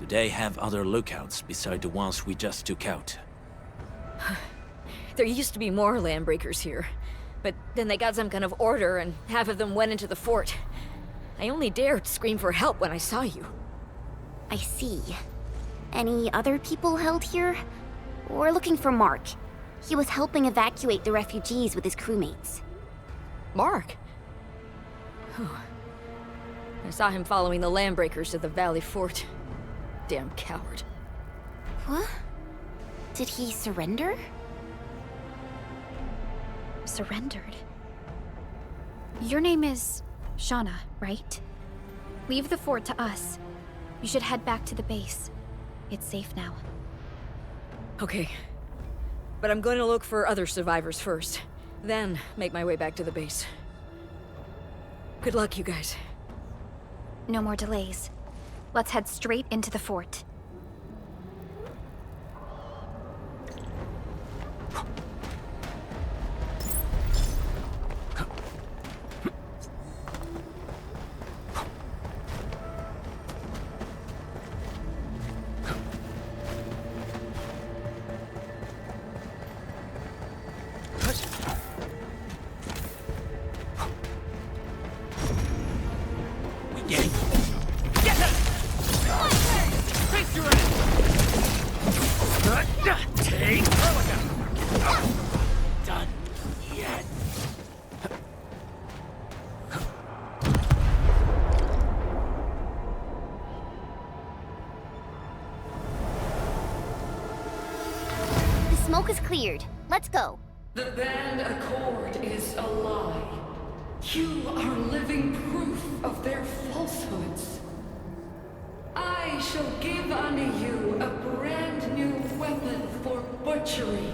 The they have other lookouts beside the ones we just took out? There used to be more landbreakers here, but then they got some kind of order and half of them went into the fort. I only dared scream for help when I saw you. I see. Any other people held here? We're looking for Mark. He was helping evacuate the refugees with his crewmates. Mark? I saw him following the landbreakers to the Valley Fort. Damn coward. What? Did he surrender? Surrendered? Your name is Shauna, right? Leave the fort to us. You should head back to the base. It's safe now. Okay. But I'm going to look for other survivors first. Then make my way back to the base. Good luck, you guys. No more delays. Let's head straight into the fort. Smoke is cleared. Let's go. The Band Accord is a lie. You are living proof of their falsehoods. I shall give unto you a brand new weapon for butchery.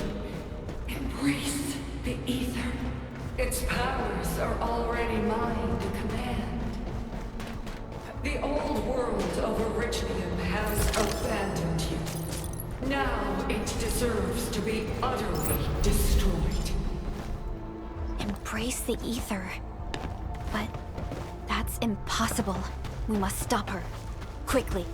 Embrace the Ether. Its powers are already mine to command. The old world of Originium has abandoned you. Now it deserves to be utterly destroyed. Embrace the Ether. But that's impossible. We must stop her. Quickly.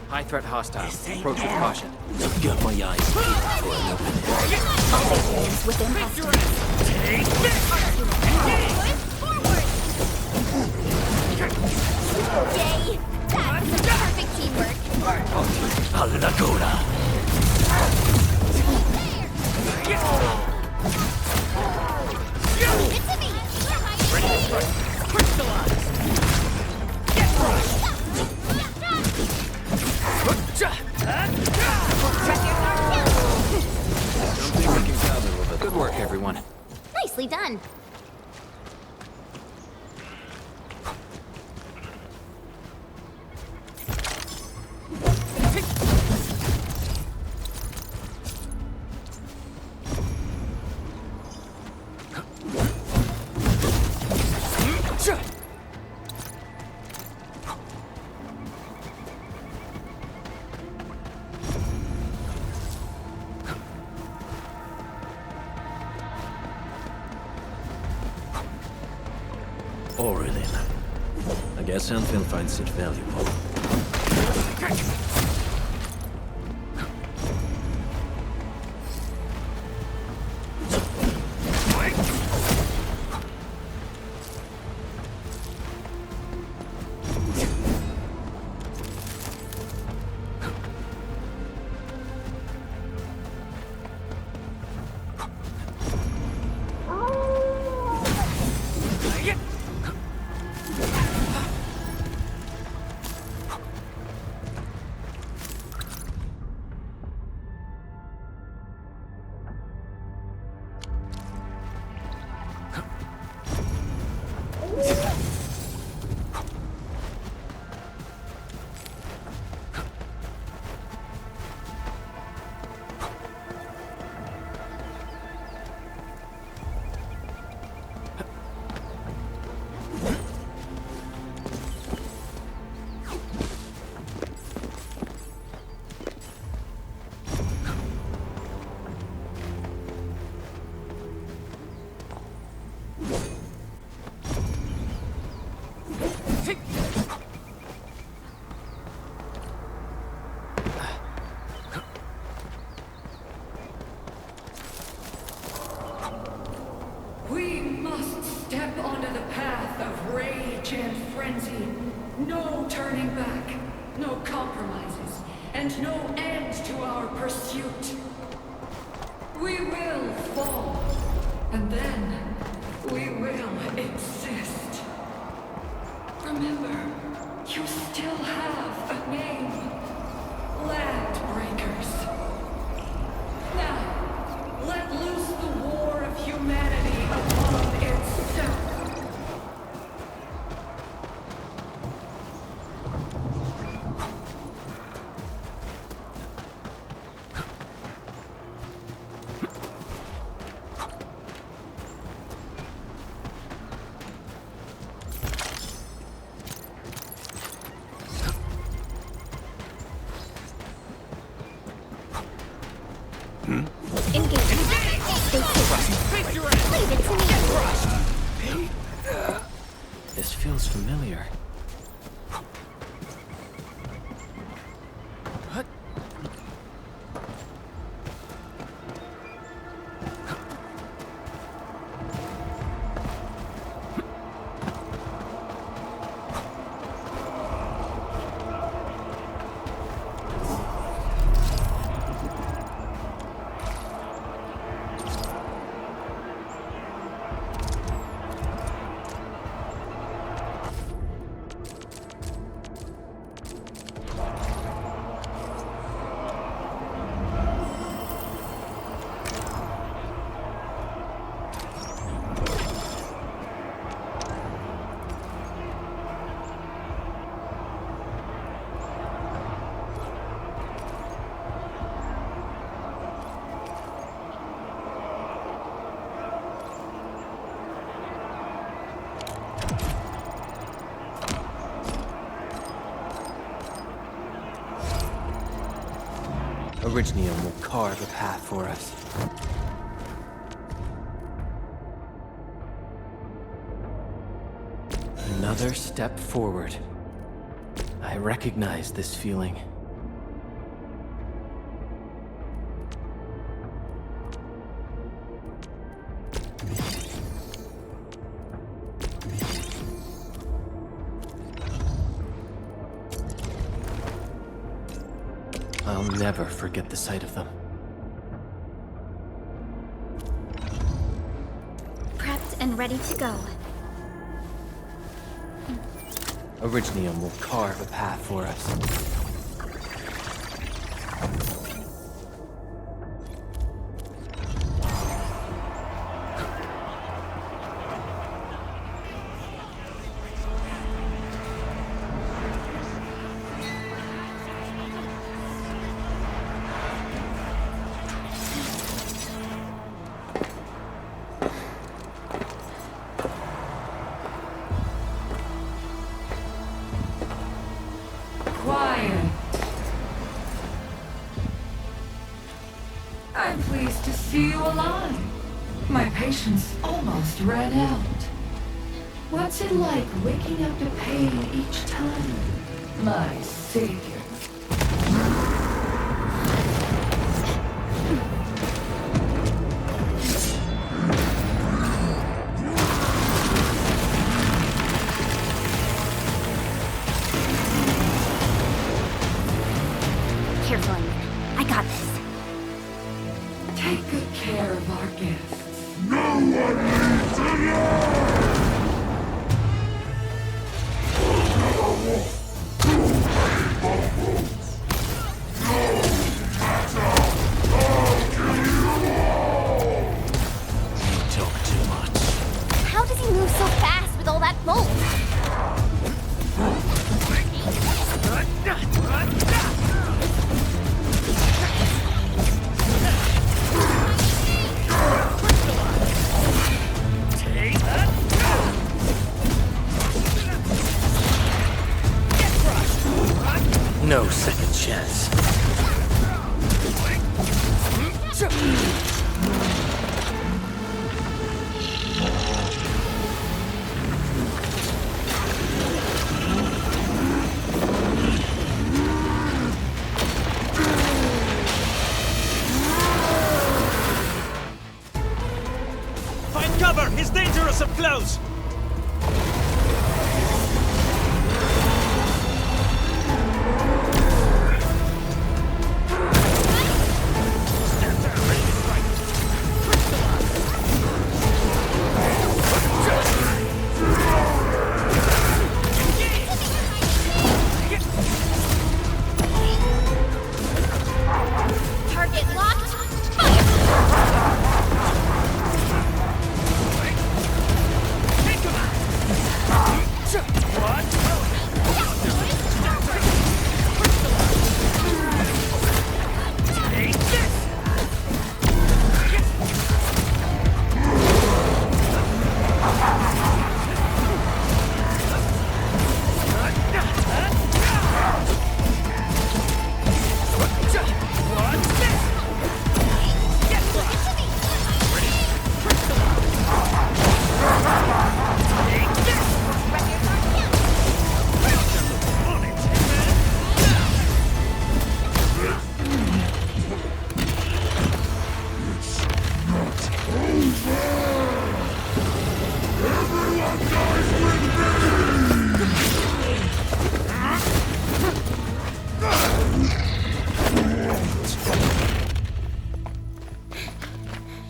High threat hostile. Approach with caution. Got my eyes peeled for an opening. It's within us. Take this! Yay! That's perfect teamwork. A Laguna. It's a me! Ready to strike. Crystallize! Get crushed! Don't think we can cover with it. Good work, everyone. Nicely done. Aurelin. I guess Endfield finds it valuable. the path of rage and frenzy. No turning back, no compromises, and no end to our pursuit. We will fall, and then we will exist. Remember, you still have a name. Landbreakers. Now, let loose the war of humanity upon itself. This feels familiar. Originium will carve a path for us. Another step forward. I recognize this feeling. I'll never forget the sight of them. Prepped and ready to go. Originium will carve a path for us. I'm pleased to see you alive. My patience almost ran out. What's it like waking up to pain each time? My savior. Careful, I got this. Take good care of our guests. No one leaves alone! You talk too much. How does he move so fast with all that bolt? No second chance. Find cover! He's dangerous up close!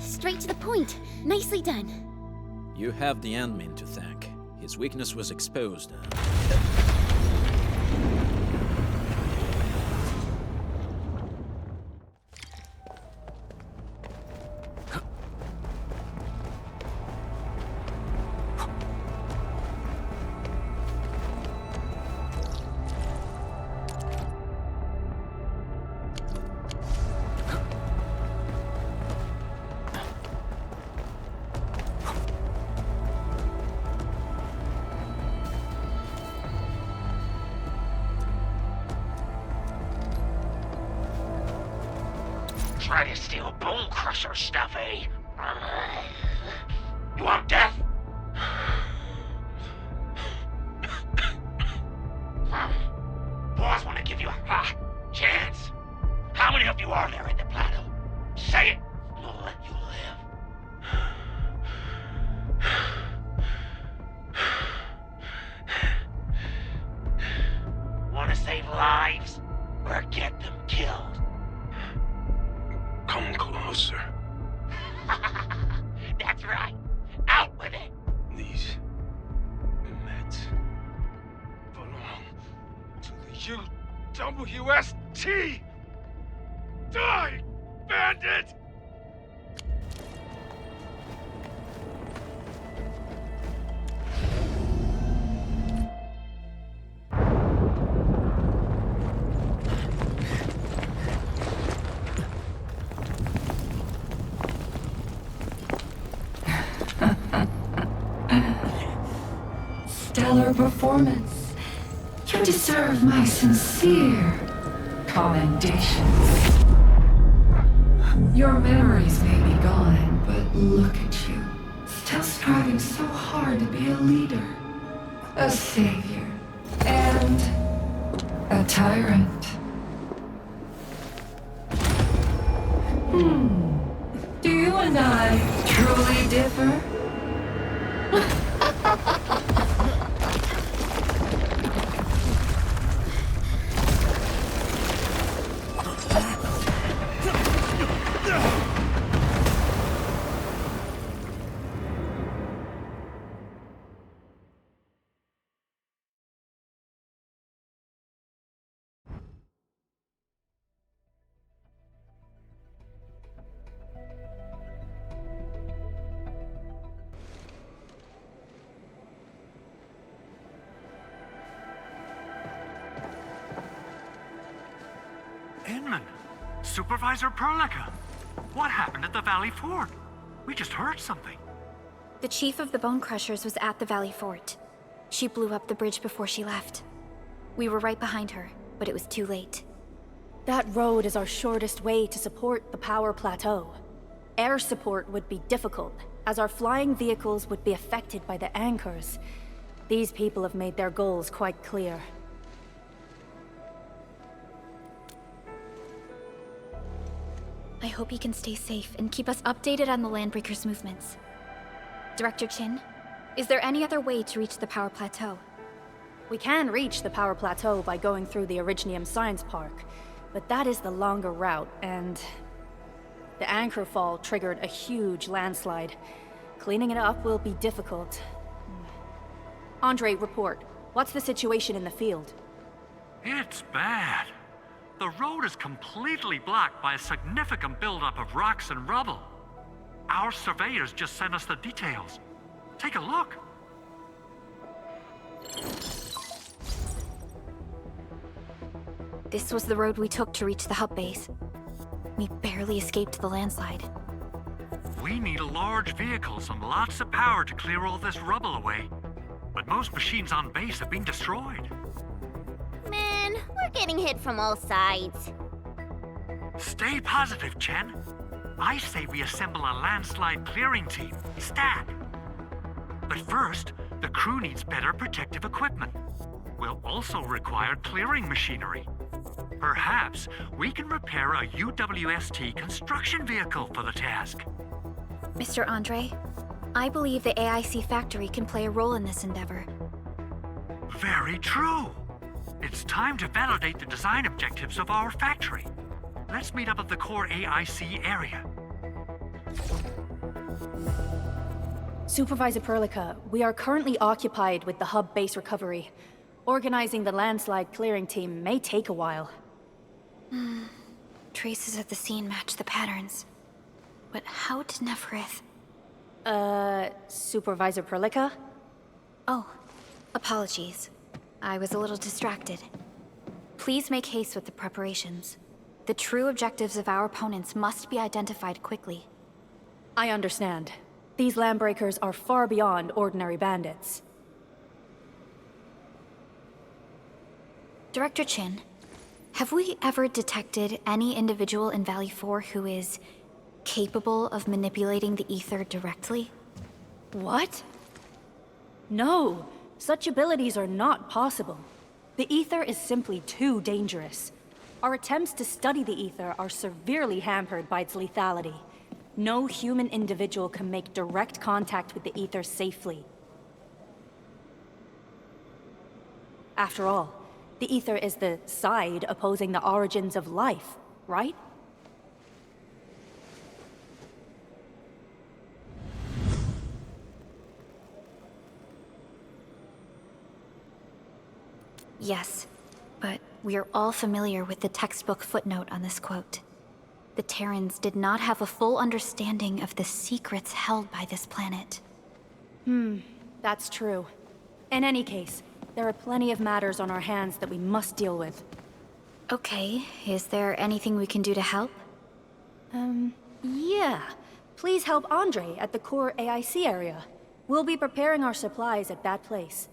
Straight to the point. Nicely done. You have the admin to thank. His weakness was exposed. Try to steal Bone Crusher stuff, eh? You want death? Boss want to give you a chance. How many of you are there in the plateau? Say it, and we'll let you live. Want to save lives, or get them killed? Come closer. That's right. Out with it. These meds belong to the UWST. Die, bandit! Stellar performance. You deserve my sincere commendations. Your memories may be gone, but look at you. Still striving so hard to be a leader, a savior, and a tyrant. Do you and I truly differ? Inman, Supervisor Perlica, what happened at the Valley Fort? We just heard something. The chief of the Bone Crushers was at the Valley Fort. She blew up the bridge before she left. We were right behind her, but it was too late. That road is our shortest way to support the power plateau. Air support would be difficult, as our flying vehicles would be affected by the anchors. These people have made their goals quite clear. I hope he can stay safe and keep us updated on the Landbreakers' movements. Director Chin, is there any other way to reach the power plateau? We can reach the power plateau by going through the Originium Science Park, but that is the longer route, and the anchor fall triggered a huge landslide. Cleaning it up will be difficult. Andre, report. What's the situation in the field? It's bad. The road is completely blocked by a significant buildup of rocks and rubble. Our surveyors just sent us the details. Take a look. This was the road we took to reach the hub base. We barely escaped the landslide. We need large vehicles and lots of power to clear all this rubble away. But most machines on base have been destroyed. Man, we're getting hit from all sides. Stay positive, Chen. I say we assemble a landslide clearing team, stat. But first, the crew needs better protective equipment. We'll also require clearing machinery. Perhaps we can repair a UWST construction vehicle for the task. Mr. Andre, I believe the AIC factory can play a role in this endeavor. Very true. It's time to validate the design objectives of our factory. Let's meet up at the core AIC area. Supervisor Perlica, we are currently occupied with the hub base recovery. Organizing the landslide clearing team may take a while. Traces of the scene match the patterns. But how did Neferith... Supervisor Perlica? Oh, apologies. I was a little distracted. Please make haste with the preparations. The true objectives of our opponents must be identified quickly. I understand. These landbreakers are far beyond ordinary bandits. Director Chin, have we ever detected any individual in Valley 4 who is capable of manipulating the ether directly? What? No, such abilities are not possible. The ether is simply too dangerous. Our attempts to study the ether are severely hampered by its lethality. No human individual can make direct contact with the ether safely. After all, the ether is the side opposing the origins of life, right? Yes, but we are all familiar with the textbook footnote on this quote. The Terrans did not have a full understanding of the secrets held by this planet. That's true. In any case, there are plenty of matters on our hands that we must deal with. Okay, is there anything we can do to help? Yeah. Please help Andre at the core AIC area. We'll be preparing our supplies at that place.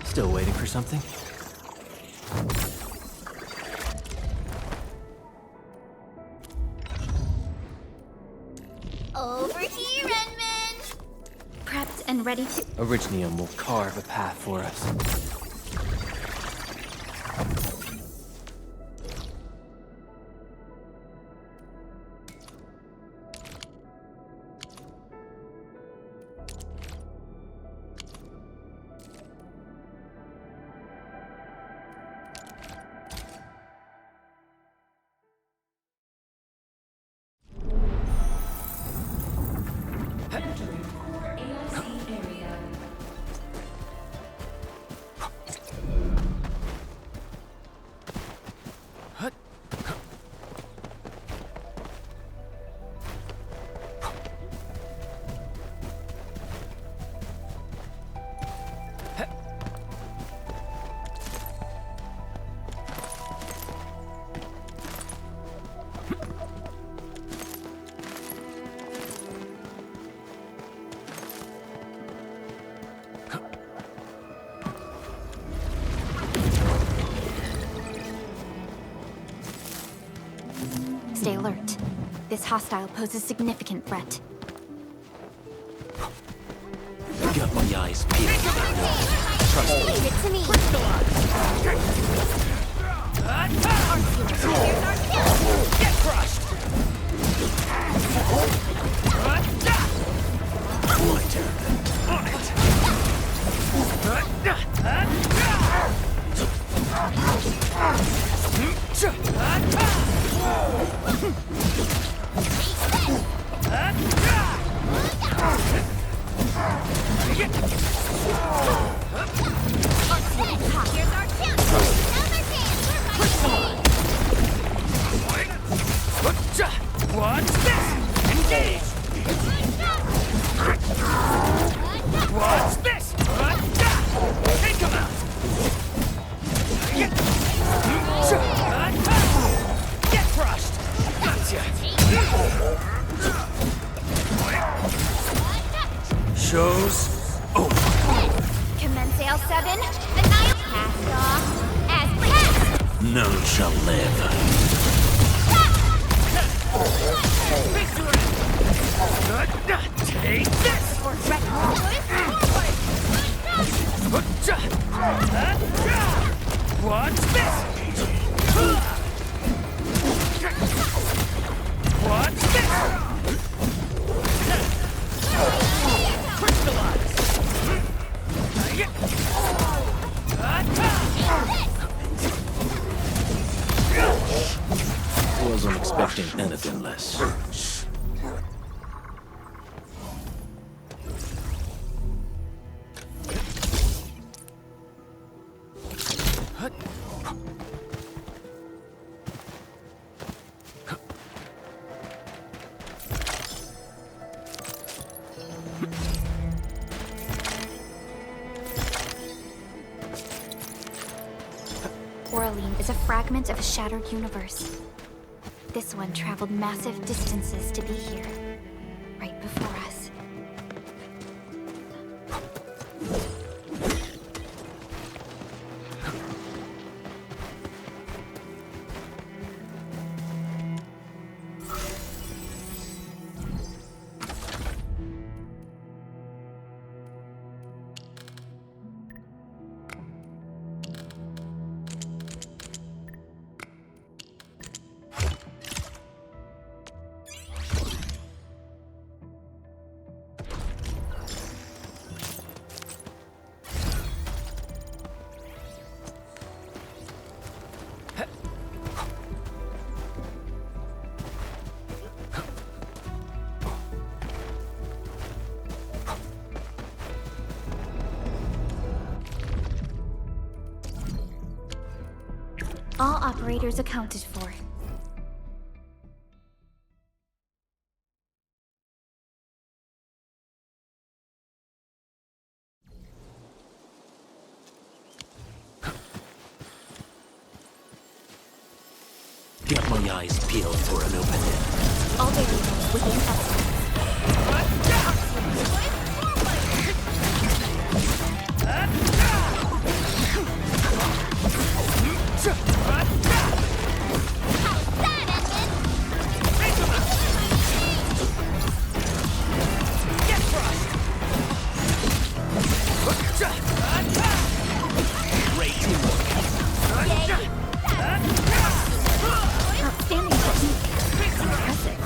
Still waiting for something? Over here, Renman! Prepped and ready to... Originium will carve a path for us. Stay alert. This hostile poses significant threat. Got my eyes peeled. Trust me. Leave it to me! Get crushed! My turn. On it! Here's our chance! Another chance! What's this? Engage! What's this? Take him out! Get crushed! Gotcha! Show's over. Commence L7, annihilate cast off as cast! None shall live. Take this! What's this? What's this? Crystallize! Wasn't expecting anything less. Oraline is a fragment of a shattered universe. This one traveled massive distances to be here, right before us. All operators accounted for. Get my eyes peeled for an opening. All variables within estimates. Outstanding technique. Impressive.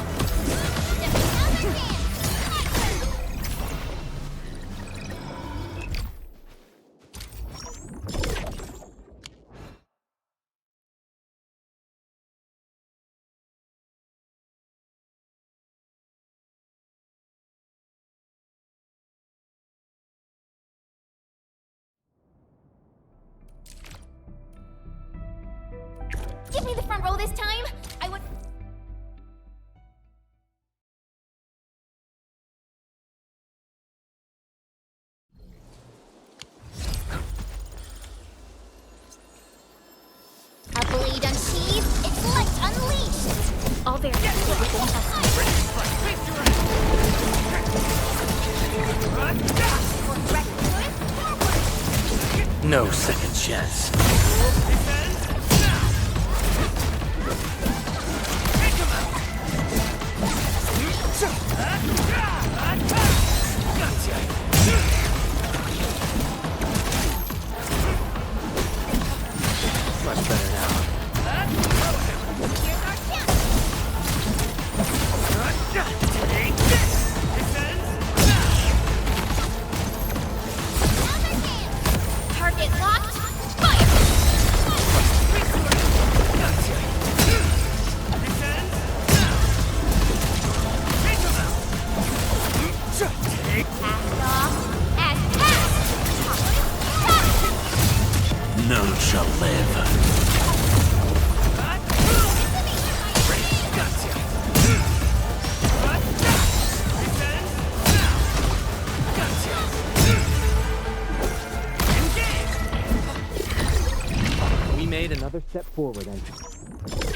Give me the front row this time! I would... A blade unsheathed, its light unleashed! All variables within estimates. No second chance. Much better now. Target locked, fire! Cast off as None shall live. We made another step forward, Endfield.